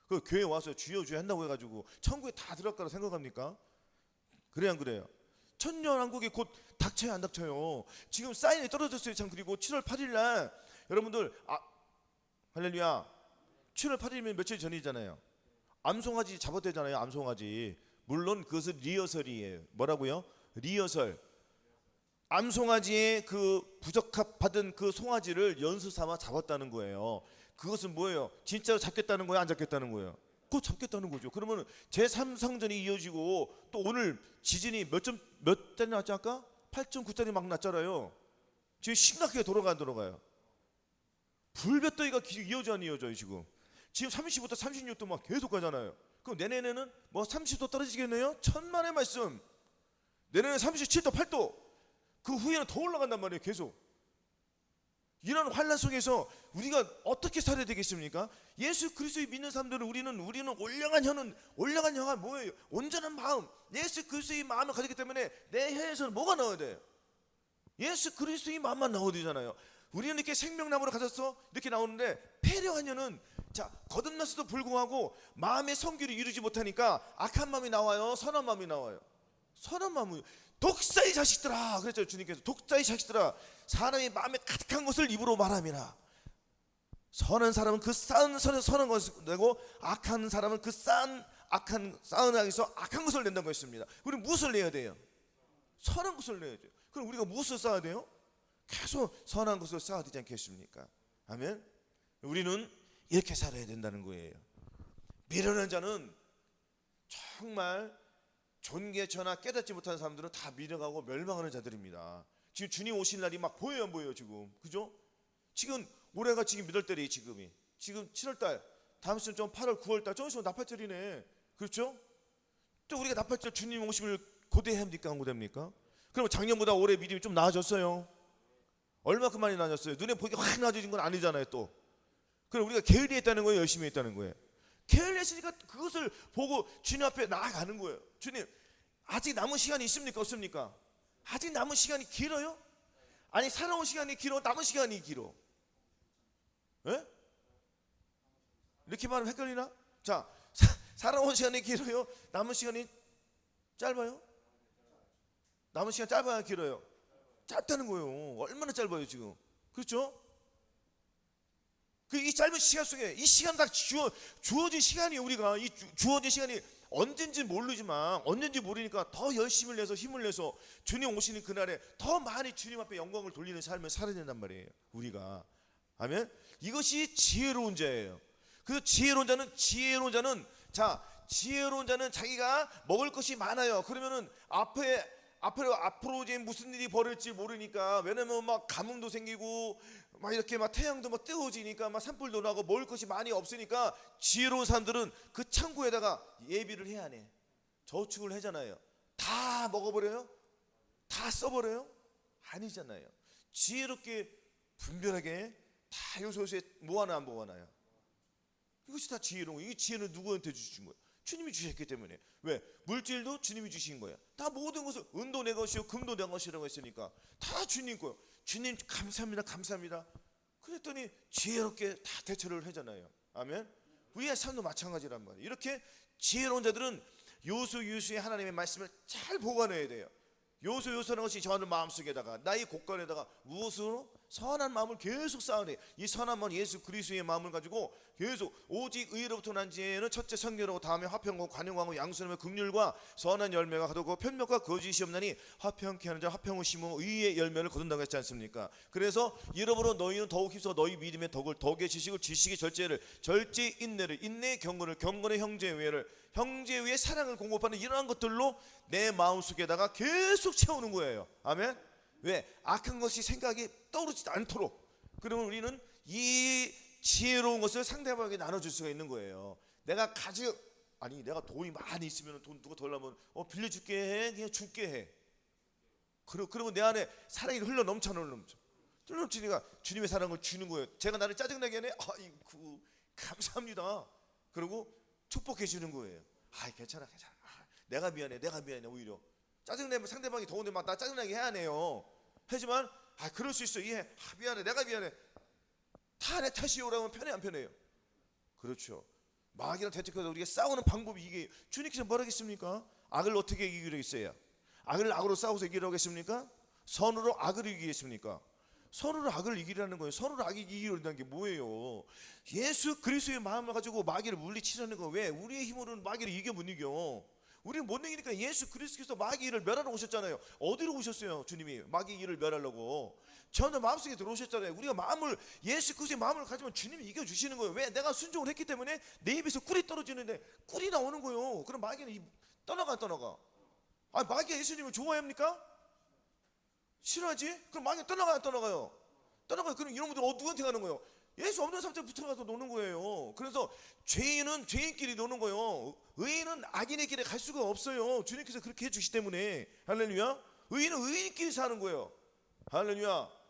그 교회 와서 주여 한다고 해가지고 천국에 다 들어갈 거라 생각합니까? 그래야 안 그래요? 천년왕국이 곧 닥쳐요 안 닥쳐요? 지금 사인이 떨어졌어요. 참. 그리고 7월 8일날 여러분들 할렐루야 7월 8일이면 며칠 전이잖아요. 암송아지 잡았대잖아요. 암송아지. 물론 그것은 리허설이에요. 뭐라고요? 리허설. 암송아지의 그 부적합 받은 그 송아지를 연수 삼아 잡았다는 거예요. 그것은 뭐예요? 진짜로 잡겠다는 거예요? 안 잡겠다는 거예요? 그거 잡겠다는 거죠. 그러면 제3성전이 이어지고 또 오늘 지진이 몇 대나 났지 아까? 8.9짜리 막 났잖아요. 지금 심각하게 돌아가요. 불볕더위가 이어져 안 이어져요 지금. 지금 30부터 36도 막 계속 가잖아요. 그럼 내년에는 뭐 30도 떨어지겠네요? 천만의 말씀. 내년에 37도 8도. 그 후에는 더 올라간단 말이에요. 계속. 이런 환난 속에서 우리가 어떻게 살아야 되겠습니까? 예수 그리스도를 믿는 사람들은 우리는 올라간 혀가 뭐예요? 온전한 마음, 예수 그리스도의 마음을 가지기 때문에 내 혀에서는 뭐가 나와야 돼요? 예수 그리스도의 마음만 나와야 되잖아요. 우리는 이렇게 생명나무로 가졌어 이렇게 나오는데, 패령한 혀는 자 거듭났어도 불구하고 마음의 성기를 이루지 못하니까 악한 마음이 나와요, 선한 마음이 나와요? 선한 마음이, 독사의 자식들아 그랬죠 주님께서. 독사의 자식들아, 사람의 마음에 가득한 것을 입으로 말함이라. 선한 사람은 그 쌓은 선한 것을 내고, 악한 사람은 그 쌓은 악에서 악한 것을 낸다고 했습니다. 우리는 무엇을 내야 돼요? 선한 것을 내야 돼요. 그럼 우리가 무엇을 쌓아야 돼요? 계속 선한 것을 쌓아야 되지 않겠습니까? 아멘. 우리는 이렇게 살아야 된다는 거예요. 미련한 자는 정말 존귀천하 깨닫지 못하는 사람들은 다 미련하고 멸망하는 자들입니다. 지금 주님 오실 날이 막 보여요, 안 보여요 지금? 그죠? 지금 올해가 지금 몇 월달이 지금이? 지금 7월달, 다음 시즌 좀 8월, 9월달, 좀 있으면 나팔절이네. 그렇죠? 또 우리가 나팔절 주님 오심을 고대해야 합니까, 안 고대합니까? 그럼 작년보다 올해 믿음이 좀 나아졌어요? 얼마큼 많이 나아졌어요? 눈에 보기가 확 나아진 건 아니잖아요 또. 그럼 우리가 게을리했다는 거예요, 열심히 했다는 거예요? 게을리했으니까 그것을 보고 주님 앞에 나아가는 거예요. 주님 아직 남은 시간이 있습니까, 없습니까? 아직 남은 시간이 길어요? 아니 살아온 시간이 길어, 남은 시간이 길어? 예? 이렇게 말하면 헷갈리나? 자, 살아온 시간이 길어요? 남은 시간이 짧아요? 남은 시간 짧아야 길어요? 짧다는 거예요. 얼마나 짧아요 지금? 그렇죠? 이 짧은 시간 속에, 이 시간 다 주어진 시간이에요. 우리가 이 주어진 시간이 언젠지 모르지만, 언젠지 모르니까 더 열심을 내서 힘을 내서 주님 오시는 그날에 더 많이 주님 앞에 영광을 돌리는 삶을 살아야 된단 말이에요, 우리가. 아멘. 이것이 지혜로운 자예요. 그 지혜로운 자는 자기가 먹을 것이 많아요. 그러면은 앞으로 이제 무슨 일이 벌어질지 모르니까, 왜냐면 막 가뭄도 생기고 막 이렇게 막 태양도 막 뜨거워지니까 막 산불도 나고 먹을 것이 많이 없으니까, 지혜로운 사람들은 그 창고에다가 예비를 해야 하네. 저축을 하잖아요. 다 먹어버려요? 다 써버려요? 아니잖아요. 지혜롭게 분별하게 다 요소에 모아놔, 안 모아놔요? 이것이 다 지혜로운 거예요. 이 지혜는 누구한테 주신 거예요? 주님이 주셨기 때문에. 왜? 물질도 주님이 주신 거예요. 다 모든 것을, 은도 내 것이요 금도 내 것이라고 했으니까 다 주님 거예요. 주님 감사합니다, 감사합니다. 그랬더니 지혜롭게 다 대처를 하잖아요. 아멘. 우리의 삶도 마찬가지란 말이에요. 이렇게 지혜로운 자들은 요소요소의 하나님의 말씀을 잘 보관해야 돼요. 요소라는 것이 저하는 마음속에다가, 나의 곳간에다가 무엇으로? 선한 마음을 계속 쌓아내. 이 선한 마음, 예수 그리스도의 마음을 가지고 계속, 오직 의로부터 난 지혜는 첫째 성결하고 다음에 화평하고 관용하고 양순하며 긍휼과 선한 열매가 거두고 편명과 거짓이 없나니 화평케 하는 자 화평을 심어 의의 열매를 거둔다고 했지 않습니까? 그래서 이러므로 너희는 더욱 힘써 너희 믿음의 덕을, 덕의 지식을, 지식의 절제를, 절제의 인내를, 인내의 경건을, 경건의 형제의 의를, 형제의 의의 사랑을 공급하는 이러한 것들로 내 마음속에다가 계속 채우는 거예요. 아멘. 왜? 악한 것이 생각이 떠오르지 않도록. 그러면 우리는 이 지혜로운 것을 상대방에게 나눠줄 수가 있는 거예요. 내가 돈이 많이 있으면, 돈 누가 덜라면 빌려줄게 해, 그냥 줄게 해. 그러면 내 안에 사랑이 흘러 넘치니까 주님의 사랑을 주는 거예요. 제가 나를 짜증나게 하네, 아이고 감사합니다. 그리고 축복해 주는 거예요. 괜찮아. 내가 미안해. 오히려 짜증내면 상대방이 더운데 막 나 짜증나게 해야 하네요. 하지만 그럴 수 있어. 이해. 미안해. 내가 미안해. 다 내 탓이오라고 하면 편해, 안 편해요? 그렇죠. 마귀랑 대적해서 우리가 싸우는 방법이 이게, 주님께서 뭐라 하겠습니까? 악을 어떻게 이기려 했어요? 악을 악으로 싸워서 이기려고 했습니까? 선으로 악을 이기겠습니까? 선으로 악을 이기라는 거예요. 선으로 악을 이기려는 게 뭐예요? 예수 그리스도의 마음을 가지고 마귀를 물리치려는 거. 왜? 우리의 힘으로는 마귀를 이겨 못 이겨. 우리는 못 이기니까 예수 그리스도께서 마귀를 멸하러 오셨잖아요. 어디로 오셨어요? 주님이 마귀 일을 멸하려고 저는 마음속에 들어오셨잖아요. 우리가 예수 그리스도의 마음을 가지면 주님이 이겨주시는 거예요. 왜? 내가 순종을 했기 때문에 내 입에서 꿀이 떨어지는데 꿀이 나오는 거예요. 그럼 마귀는 떠나가. 마귀가 예수님을 좋아합니까? 싫어하지? 그럼 마귀가 떠나가요. 그럼 이런 분들은 누구한테 가는 거예요? 예수 없는 사람한테 붙어가서 노는 거예요. 그래서 죄인은 죄인끼리 노는 거예요. 의인은 악인의 길에 갈 수가 없어요. 주님께서 그렇게 해주시기 때문에. 할렐루야. 의인은 의인끼리 사는 거예요. 할렐루야.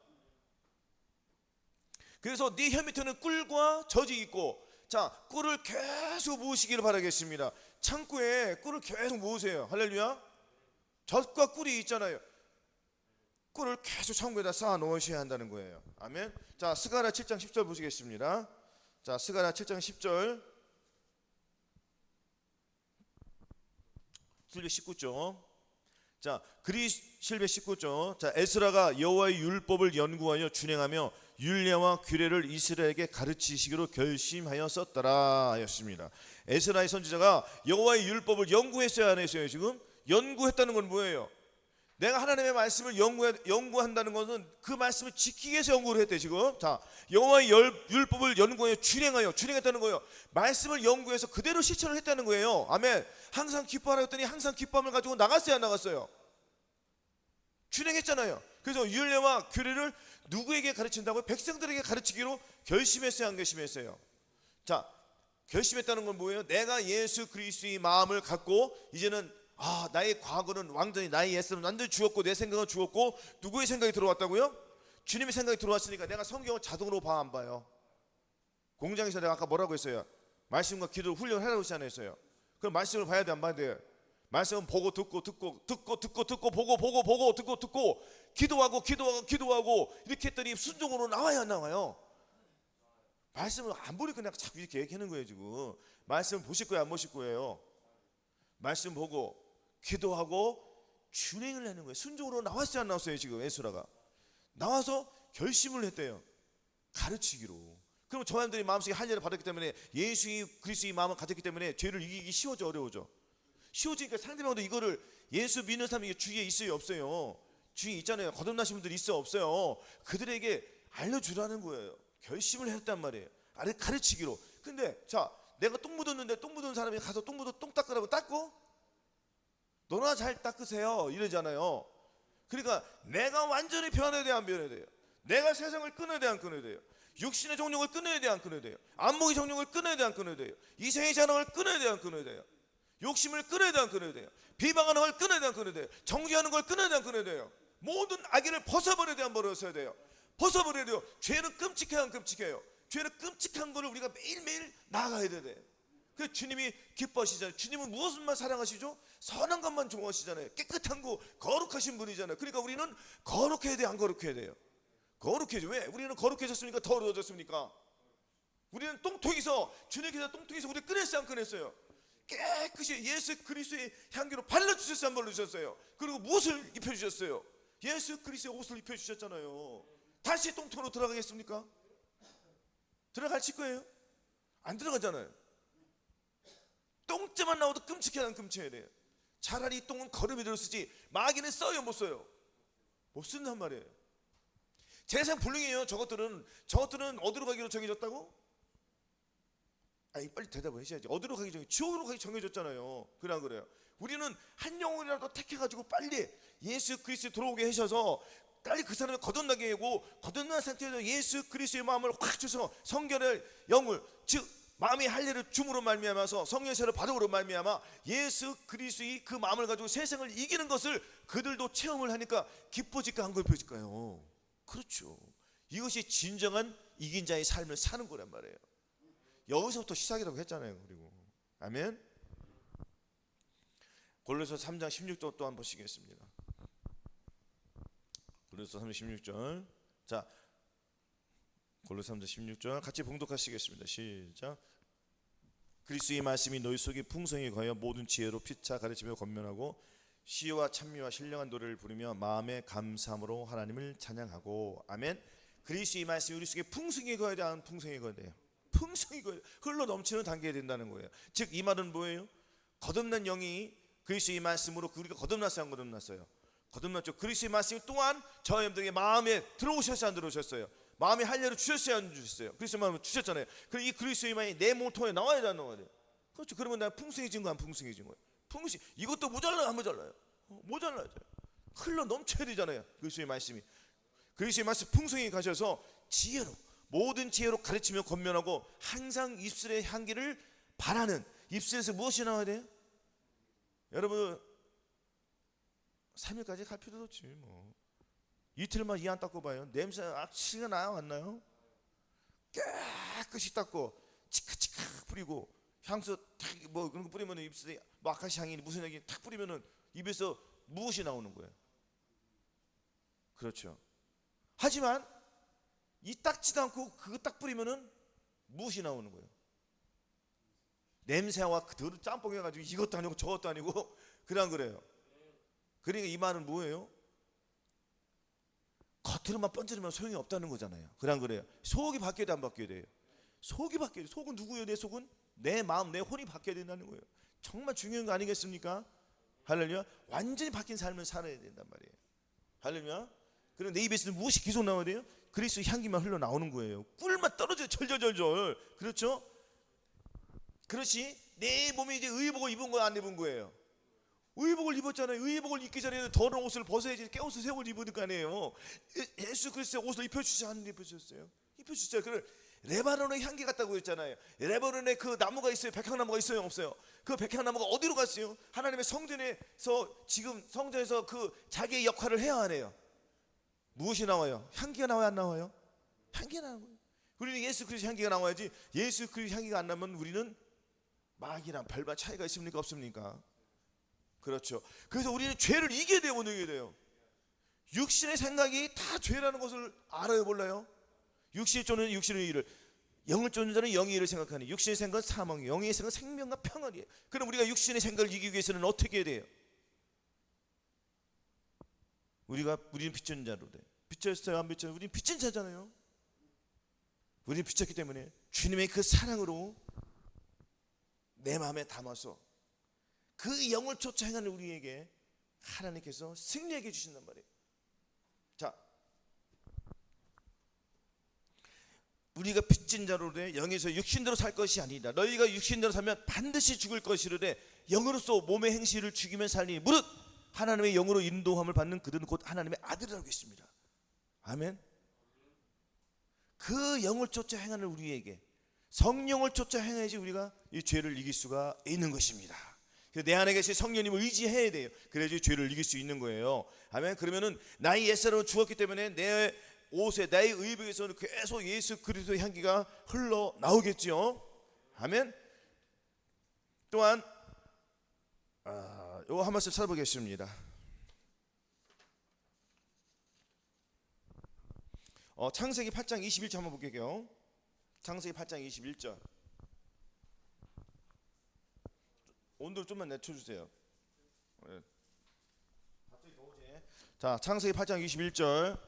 그래서 네 혀 밑에는 꿀과 젖이 있고, 자, 꿀을 계속 모으시기를 바라겠습니다. 창고에 꿀을 계속 모으세요. 할렐루야. 젖과 꿀이 있잖아요. 꿀을 계속 창고에다 쌓아 놓으셔야 한다는 거예요. 아멘. 자, 스가랴 7장 10절 보시겠습니다. 자, 스가랴 7장 10절, 실베 19조. 자, 실베 19조. 자, 에스라가 여호와의 율법을 연구하여 준행하며 율례와 규례를 이스라엘에게 가르치시기로 결심하여 썼더라 하였습니다. 에스라의 선지자가 여호와의 율법을 연구했어야 안 했어요? 지금 연구했다는 건 뭐예요? 내가 하나님의 말씀을 연구한다는 것은 그 말씀을 지키기 위해서 연구를 했대. 지금 자, 여호와의 율법을 연구하여 준행했다는 거예요. 말씀을 연구해서 그대로 실천을 했다는 거예요. 아멘. 항상 기뻐하라 했더니 항상 기쁨을 가지고 나갔어요, 안 나갔어요? 준행했잖아요. 그래서 율례와 규례를 누구에게 가르친다고요? 백성들에게 가르치기로 결심했어요, 안 결심했어요? 자, 결심했다는 건 뭐예요? 내가 예수 그리스도의 마음을 갖고 이제는 나의 과거는 완전히, 나의 옛사람은 완전히 죽었고 내 생각은 죽었고, 누구의 생각이 들어왔다고요? 주님의 생각이 들어왔으니까 내가 성경을 자동으로 봐, 안 봐요? 공장에서 내가 아까 뭐라고 했어요? 말씀과 기도를 훈련하라고 했지 않았어요? 그럼 말씀을 봐야 돼, 안 봐야 돼요? 말씀은 보고 듣고 보고 듣고 기도하고 이렇게 했더니 순종으로 나와야 안 나와요? 말씀을 안 보니까 그냥 자꾸 이렇게 얘기하는 거예요. 지금 말씀을 보실 거예요, 안 보실 거예요? 말씀 보고 기도하고 준행을 하는 거예요. 순종으로 나왔어요, 안 나왔어요? 지금 에스라가 나와서 결심을 했대요, 가르치기로. 그럼 저 사람들이 마음속에 할례를 받았기 때문에, 예수 그리스도의 마음을 가졌기 때문에 죄를 이기기 쉬워져, 어려워져? 쉬워지니까 상대방도 이거를, 예수 믿는 사람이 주위에 있어요, 없어요? 주위에 있잖아요. 거듭나신 분들이 있어, 없어요? 그들에게 알려주라는 거예요. 결심을 했단 말이에요, 가르치기로. 근데 자, 내가 똥 묻었는데 똥 묻은 사람이 가서 똥 닦으라고 닦고? 너나 잘 닦으세요 이러잖아요. 그러니까 내가 완전히 변해야 돼요, 안 변해야 돼요? 내가 세상을 끊어야 돼요, 안 끊어야 돼요? 육신의 정욕을 끊어야 돼요, 안 끊어야 돼요? 안목의 정욕을 끊어야 돼요, 안 끊어야 돼요? 이생의 자랑을 끊어야 돼요, 안 끊어야 돼요? 욕심을 끊어야 돼요, 안 끊어야 돼요? 비방하는 걸 끊어야 돼요, 안 끊어야 돼요? 정죄하는 걸 끊어야 돼요, 안 끊어야 돼요? 모든 악의를 벗어버려야 돼요, 안 벗어야 돼요? 벗어버려야 돼요. 죄는 끔찍해요, 안 끔찍해요? 죄는 끔찍한 거를 우리가 매일매일 나아가야 돼. 그 주님이 기뻐하시잖아요. 주님은 무엇만 사랑하시죠? 선한 것만 좋아하시잖아요. 깨끗한 거, 거룩하신 분이잖아요. 그러니까 우리는 거룩해야 돼요, 안 거룩해야 돼요? 거룩해야죠. 왜? 우리는 거룩해졌습니까? 더러워졌습니까? 우리는 똥통에서, 주님께서 똥통에서 우리 꺼냈어요, 안 꺼냈어요? 깨끗이 예수 그리스도의 향기로 발라주셨어요, 안 발라주셨어요? 그리고 무엇을 입혀주셨어요? 예수 그리스도의 옷을 입혀주셨잖아요. 다시 똥통으로 들어가겠습니까? 들어가실 거예요? 안 들어가잖아요. 똥째만 나와도 끔찍해야, 안 끔찍해야 돼요? 차라리 똥은 거름이 쓰지 마귀는 써요, 못 써요? 못 쓴단 말이에요. 세상 불능이에요. 저것들은 어디로 가기로 정해졌다고? 아니, 빨리 대답을 하셔야지. 어디로 가기 정해? 지옥으로 가기 정해졌잖아요. 그래, 안 그래요? 우리는 한 영혼이라도 택해가지고 빨리 예수 그리스도 들어오게 하셔서 빨리 그 사람을 거듭나게 하고, 거듭난 상태에서 예수 그리스도의 마음을 확 주셔서 성결의 영을, 즉 마음의 할례를 줌으로 말미암아서 성령세를 받음으로 말미암아 예수 그리스도의 그 마음을 가지고 세상을 이기는 것을 그들도 체험을 하니까 기뻐질까, 안 기뻐질까요? 그렇죠. 이것이 진정한 이긴 자의 삶을 사는 거란 말이에요. 여기서부터 시작이라고 했잖아요. 그리고 아멘. 골로새서 3장 16절 또 한번 보시겠습니다. 골로새서 3장 16절. 자, 골로새서 3장 16절 같이 봉독하시겠습니다. 시작. 그리스도의 말씀이 너희 속에 풍성히 거하여 모든 지혜로 피차 가르치며 권면하고 시와 찬미와 신령한 노래를 부르며 마음의 감사함으로 하나님을 찬양하고. 아멘. 그리스도의 말씀이 우리 속에 풍성히 거해야 돼, 안 풍성히 거해야 돼요? 풍성히 거해야, 흘러 넘치는 단계에 된다는 거예요. 즉 이 말은 뭐예요? 거듭난 영이 그리스도의 말씀으로 우리가 거듭났어요, 안 거듭났어요? 거듭났죠. 그리스도의 말씀이 또한 저 여러분들에게 마음에 들어오셨어요, 안 들어오셨어요? 마음의 할례를 주셨어요, 안 주셨어요? 그리스도의 마음을 주셨잖아요. 그럼 이 그리스도의 마음이 내 몸을 통해 나와야 되는 거예요. 그렇죠. 그러면 내가 풍성해진 거, 안 풍성해진 거예요? 이것도 모자라요, 안 모자라요? 모자라요. 흘러 넘쳐야 되잖아요. 그리스도의 말씀이. 그리스도의 말씀 풍성히 가셔서 지혜로, 모든 지혜로 가르치며 권면하고 항상 입술의 향기를 바라는, 입술에서 무엇이 나와야 돼요? 여러분 3일까지 갈 필요도 없지 뭐. 이틀만 이 안 닦고 봐요. 냄새 악취가 나요, 안 나요? 깨끗이 닦고 치카치카 뿌리고 향수 탁뭐 그런 거 뿌리면 입술에 뭐 아카시 향이 무슨 향이 탁 뿌리면은 입에서 무엇이 나오는 거예요? 그렇죠. 하지만 이 닦지도 않고 그거 딱 뿌리면은 무엇이 나오는 거예요? 냄새와 그대로 짬뽕 해가지고 이것도 아니고 저것도 아니고 그냥 그래요. 그러니까 이 말은 뭐예요? 겉으로만 번지르면 소용이 없다는 거잖아요. 그냥 그래요. 속이 바뀌어야 돼, 안 바뀌어야 돼요? 속이 바뀌어야 돼. 속은 누구예요? 내 속은 내 마음, 내 혼이 바뀌어야 된다는 거예요. 정말 중요한 거 아니겠습니까? 할렐루야. 완전히 바뀐 삶을 살아야 된단 말이에요. 할렐루야. 그럼 내 입에서 무엇이 계속 나와야 돼요? 그리스도의 향기만 흘러나오는 거예요. 꿀만 떨어져요. 절절절절. 그렇죠? 그렇지. 내 몸에 이제 의복을 입은 거야, 안 입은 거예요? 의복을 입었잖아요. 의복을 입기 전에 더러운 옷을 벗어야지 깨옷을 새 옷을 입을 거 아니에요. 예수 그리스도의 옷을 입혀주지 않는데 입혀주셨어요? 입혀주셨어요. 그걸 레바논의 향기 같다고 했잖아요. 레바논에 그 나무가 있어요. 백향나무가 있어요, 없어요? 그 백향나무가 어디로 갔어요? 하나님의 성전에서 지금 성전에서 그 자기의 역할을 해야 하네요. 무엇이 나와요? 향기가 나와요, 안 나와요? 향기가 나는 거예요. 우리는 예수 그리스도 향기가 나와야지. 예수 그리스도 향기가 안 나면 우리는 마귀랑 별반 차이가 있습니까, 없습니까? 그렇죠. 그래서 우리는 죄를 이겨야 돼요, 못 이겨야 돼요? 육신의 생각이 다 죄라는 것을 알아요, 몰라요? 육신의 쫓는 육신의 일을, 영을 쫓는 자는 영의 일을 생각하니 육신의 생각은 사망이에요, 영의 생각은 생명과 평안이에요. 그럼 우리가 육신의 생각을 이기기 위해서는 어떻게 해야 돼요? 우리는 빚진 자로 돼. 빚졌어요, 안 빚졌어요? 우리는 빚진 자잖아요. 우리는 빚졌기 때문에 주님의 그 사랑으로 내 마음에 담아서 그 영을 쫓아 행하는 우리에게 하나님께서 승리하게 해주신단 말이에요. 자, 우리가 빚진 자로 돼 영에서 육신대로 살 것이 아니다. 너희가 육신대로 살면 반드시 죽을 것이로되 영으로서 몸의 행실을 죽이면 살리니 무릇 하나님의 영으로 인도함을 받는 그들은 곧 하나님의 아들이라고 했습니다. 아멘. 그 영을 쫓아 행하는 우리에게 성령을 쫓아 행해야지 우리가 이 죄를 이길 수가 있는 것입니다. 내 안에 계신 성령님을 의지해야 돼요. 그래야지 죄를 이길 수 있는 거예요. 아멘. 그러면은 나의 옛사람은 죽었기 때문에 내 옷에 나의 의복에서는 계속 예수 그리스도의 향기가 흘러 나오겠죠. 아멘. 또한 요거 한 말씀 찾아보겠습니다. 창세기 8장 21절 한번 볼게요. 창세기 8장 21절. 온도 좀만 낮춰주세요. 자, 창세기 8장 21절.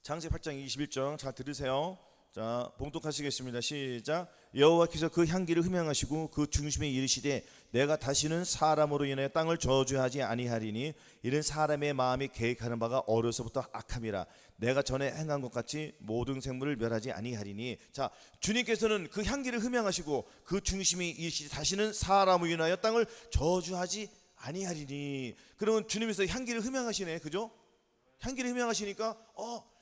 창세기 8장 21절 잘 들으세요. 자, 봉독하시겠습니다. 시작. 여호와께서 그 향기를 흠양하시고 그 중심에 이르시되 내가 다시는 사람으로 인하여 땅을 저주하지 아니하리니 이는 사람의 마음이 계획하는 바가 어려서부터 악함이라. 내가 전에 행한 것 같이 모든 생물을 멸하지 아니하리니. 자, 주님께서는 그 향기를 흠양하시고 그 중심이 이르시되 다시는 사람으로 인하여 땅을 저주하지 아니하리니. 그러면 주님께서 향기를 흠양하시네, 그죠? 향기를 흠양하시니까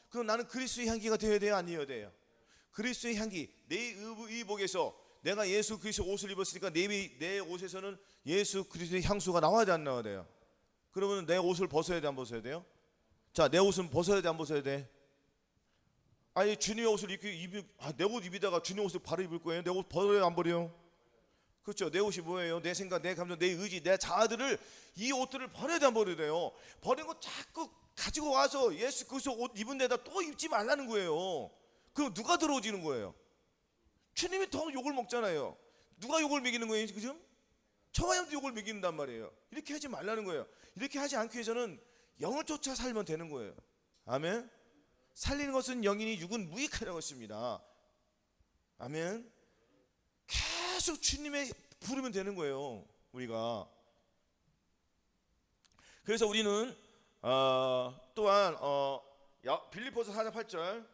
그럼 나는 그리스도의 향기가 되어야 돼요, 아니어야 돼요? 그리스도의 향기. 내 의복에서 내가 예수 그리스도 옷을 입었으니까 내 옷에서는 예수 그리스도의 향수가 나와야 돼, 안 나와야 돼요? 그러면 내 옷을 벗어야 돼, 안 벗어야 돼요? 자, 내 옷은 벗어야 돼, 안 벗어야 돼? 아니, 주님의 옷을 내 옷 입이다가 주님의 옷을 바로 입을 거예요? 내 옷 버려요, 안 버려요? 그렇죠. 내 옷이 뭐예요? 내 생각, 내 감정, 내 의지, 내 자아들을, 이 옷들을 버려야 돼, 안 버려야 돼요? 버린 거 자꾸 가지고 와서 예수 그리스도 옷 입은 데다 또 입지 말라는 거예요. 그럼 누가 들어오지는 거예요? 주님이 더 욕을 먹잖아요. 누가 욕을 먹이는 거예요 지금? 청하염도 욕을 먹이는단 말이에요. 이렇게 하지 말라는 거예요. 이렇게 하지 않기 위해서는 영을 쫓아 살면 되는 거예요. 아멘. 살리는 것은 영이니 육은 무익하라고 했습니다. 아멘. 계속 주님의 부르면 되는 거예요, 우리가. 그래서 우리는 또한 빌립보서 4장 8절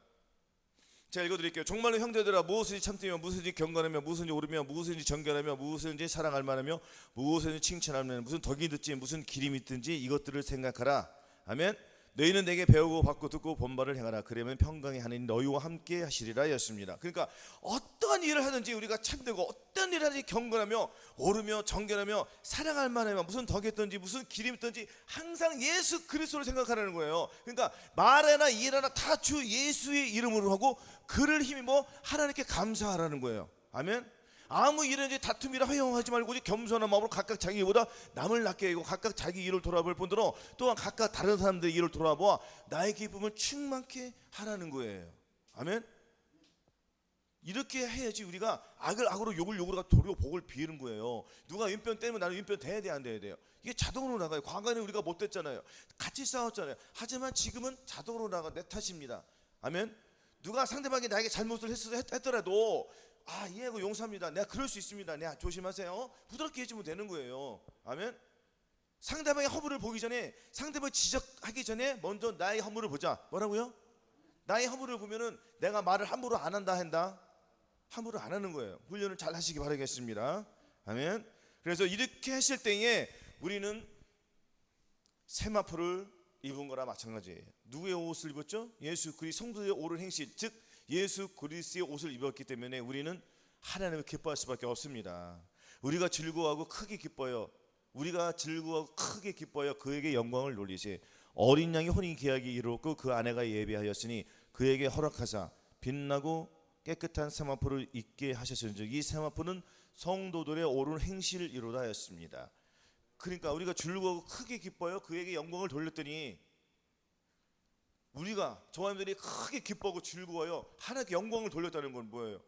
제가 읽어드릴게요. 정말로 형제들아, 무엇이든지 참되며 무엇이든지 경건하며 무엇이든지 오르며 무엇이든지 정결하며 무엇이든지 사랑할 만하며 무엇이든지 칭찬하며 무슨 덕이 있든지 무슨 기림이 있든지 이것들을 생각하라. 아멘. 너희는 내게 배우고 받고 듣고 본바를 행하라. 그러면 평강의 하나님 너희와 함께 하시리라 였습니다. 그러니까 어떠한 일을 하든지 우리가 참되고 어떤 일을 하든지 경건하며 오르며 정결하며 사랑할 만하면 무슨 덕이 있든지 무슨 기름이 있든지 항상 예수 그리스도를 생각하라는 거예요. 그러니까 말하나 일하나 다 주 예수의 이름으로 하고 그를 힘입어 하나님께 감사하라는 거예요. 아멘. 아무 일은지 다툼이라 허용하지 말고 겸손한 마음으로 각각 자기 일보다 남을 낮게 여기고 각각 자기 일을 돌아볼 뿐더러 또한 각각 다른 사람들의 일을 돌아보아 나의 기쁨을 충만케 하라는 거예요. 아멘. 이렇게 해야지 우리가 악을 악으로 욕을 욕으로 도리어 복을 비우는 거예요. 누가 왼편 때리면 나는 왼편 대야 돼 안 돼야 돼요? 이게 자동으로 나가요. 과거에는 우리가 못됐잖아요. 같이 싸웠잖아요. 하지만 지금은 자동으로 나가 내 탓입니다. 아멘. 누가 상대방이 나에게 잘못을 했더라도 이해하고 용서합니다. 내가 그럴 수 있습니다. 내가 조심하세요. 부드럽게 해주면 되는 거예요. 아멘. 상대방의 허물을 보기 전에 상대방을 지적하기 전에 먼저 나의 허물을 보자. 뭐라고요? 나의 허물을 보면은 내가 말을 함부로 안 한다. 함부로 안 하는 거예요. 훈련을 잘 하시기 바라겠습니다. 아멘. 그래서 이렇게 했을 때에 우리는 세마포를 입은 거나 마찬가지예요. 누구의 옷을 입었죠? 예수 그리스도 성도의 옳은 행실, 즉 예수 그리스도의 옷을 입었기 때문에 우리는 하나님을 기뻐할 수밖에 없습니다. 우리가 즐거워하고 크게 기뻐요. 우리가 즐거워하고 크게 기뻐요. 그에게 영광을 돌리시. 어린 양의 혼인 계약이 이루었고 그 아내가 예비하였으니 그에게 허락하사 빛나고 깨끗한 세마포를 입게 하셨은즉 이 세마포는 성도들의 옳은 행실을 이루다 하였습니다. 그러니까 우리가 즐거워하고 크게 기뻐요. 그에게 영광을 돌렸더니 우리가 저하나님들이 크게 기뻐하고 즐거워요. 하나님께 영광을 돌렸다는 건 뭐예요?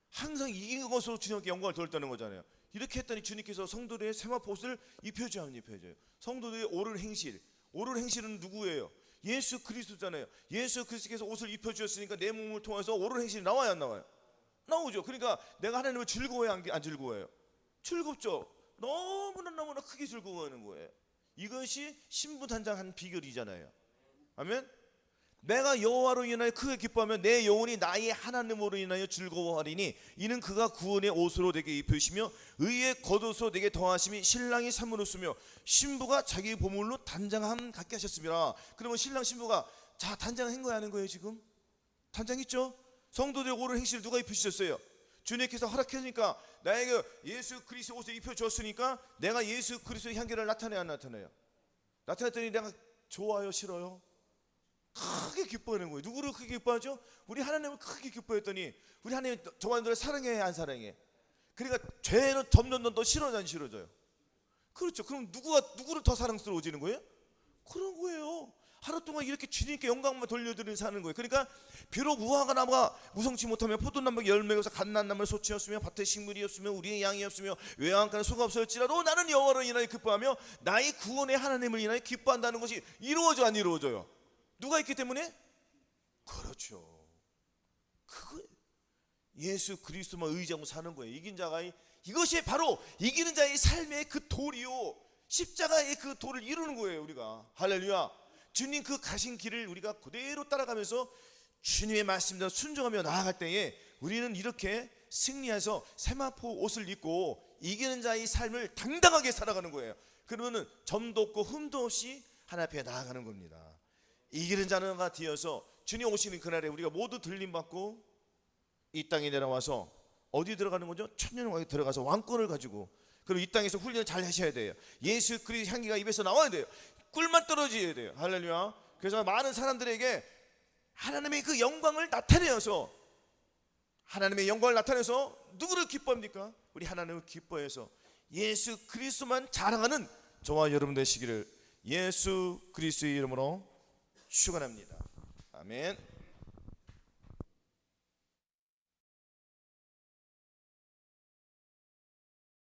항상 이긴 것으로 주님께 영광을 돌렸다는 거잖아요. 이렇게 했더니 주님께서 성도들의 세마포 옷을 입혀줘요, 안 입혀줘요? 성도들의 옳은 행실, 옳은 행실은 누구예요? 예수 그리스도잖아요. 예수 그리스도께서 옷을 입혀주셨으니까 내 몸을 통해서 옳은 행실이 나와요, 안 나와요? 나오죠. 그러니까 내가 하나님을 즐거워해요, 안 즐거워해요? 즐겁죠. 너무나 크게 즐거워하는 거예요. 이것이 신부단장한 비결이잖아요. 아멘. 내가 여호와로 인하여 크게 기뻐하며 내 영혼이 나의 하나님으로 인하여 즐거워하리니 이는 그가 구원의 옷으로 내게 입히시며 의의 겉옷으로 내게 더하심이 신랑이 삼으로쓰며 신부가 자기 보물로 단장함 같게 하셨습니다. 그러면 신랑 신부가 자 단장한 거야 하는 거예요. 지금 단장했죠. 성도들의 옳은 행실을 누가 입히셨어요? 주님께서 허락해주니까 나에게 예수 그리스도 옷을 입혀줬으니까 내가 예수 그리스도의 향기를 나타내야 안 나타내요? 나타냈더니 내가 좋아요 싫어요? 크게 기뻐하는 거예요. 누구를 크게 기뻐하죠? 우리 하나님을 크게 기뻐했더니 우리 하나님 저와 너를 사랑해 안 사랑해? 그러니까 죄는 점점 더 싫어져 안 싫어져요? 그렇죠. 그럼 누구를 더 사랑스러워지는 거예요? 그런 거예요. 하루 동안 이렇게 주님께 영광만 돌려드리는 사는 거예요. 그러니까 비록 우화가 나무가 무성치 못하며 포도나무가 열매가 없어 갓난나무를 소치였으며 밭에 식물이 없으며 우리의 양이 없으며 외양간에 소가 없었지라도 나는 여호와를 인하여 기뻐하며 나의 구원의 하나님을 인하여 기뻐한다는 것이 이루어져 안 이루어져요? 누가 있기 때문에? 그렇죠. 그거 예수 그리스도만 의지하고 사는 거예요. 이긴 자가 이것이 바로 이기는 자의 삶의 그 도리요 십자가의 그 도를 이루는 거예요. 우리가 할렐루야. 주님 그 가신 길을 우리가 그대로 따라가면서 주님의 말씀대로 순종하며 나아갈 때에 우리는 이렇게 승리해서 세마포 옷을 입고 이기는 자의 삶을 당당하게 살아가는 거예요. 그러면은 점도 없고 흠도 없이 하나님 앞에 나아가는 겁니다. 이기는 자가 되어서 주님 오시는 그날에 우리가 모두 들림받고 이 땅에 내려와서 어디 들어가는 거죠? 천년왕국에 들어가서 왕권을 가지고 그리고 이 땅에서 훈련을 잘 하셔야 돼요. 예수 그리스도 향기가 입에서 나와야 돼요. 꿀만 떨어져야 돼요. 할렐루야. 그래서 많은 사람들에게 하나님의 그 영광을 나타내어서 하나님의 영광을 나타내서 누구를 기뻐합니까? 우리 하나님을 기뻐해서 예수 그리스도만 자랑하는 저와 여러분 되시기를 예수 그리스도의 이름으로 축원합니다. 아멘.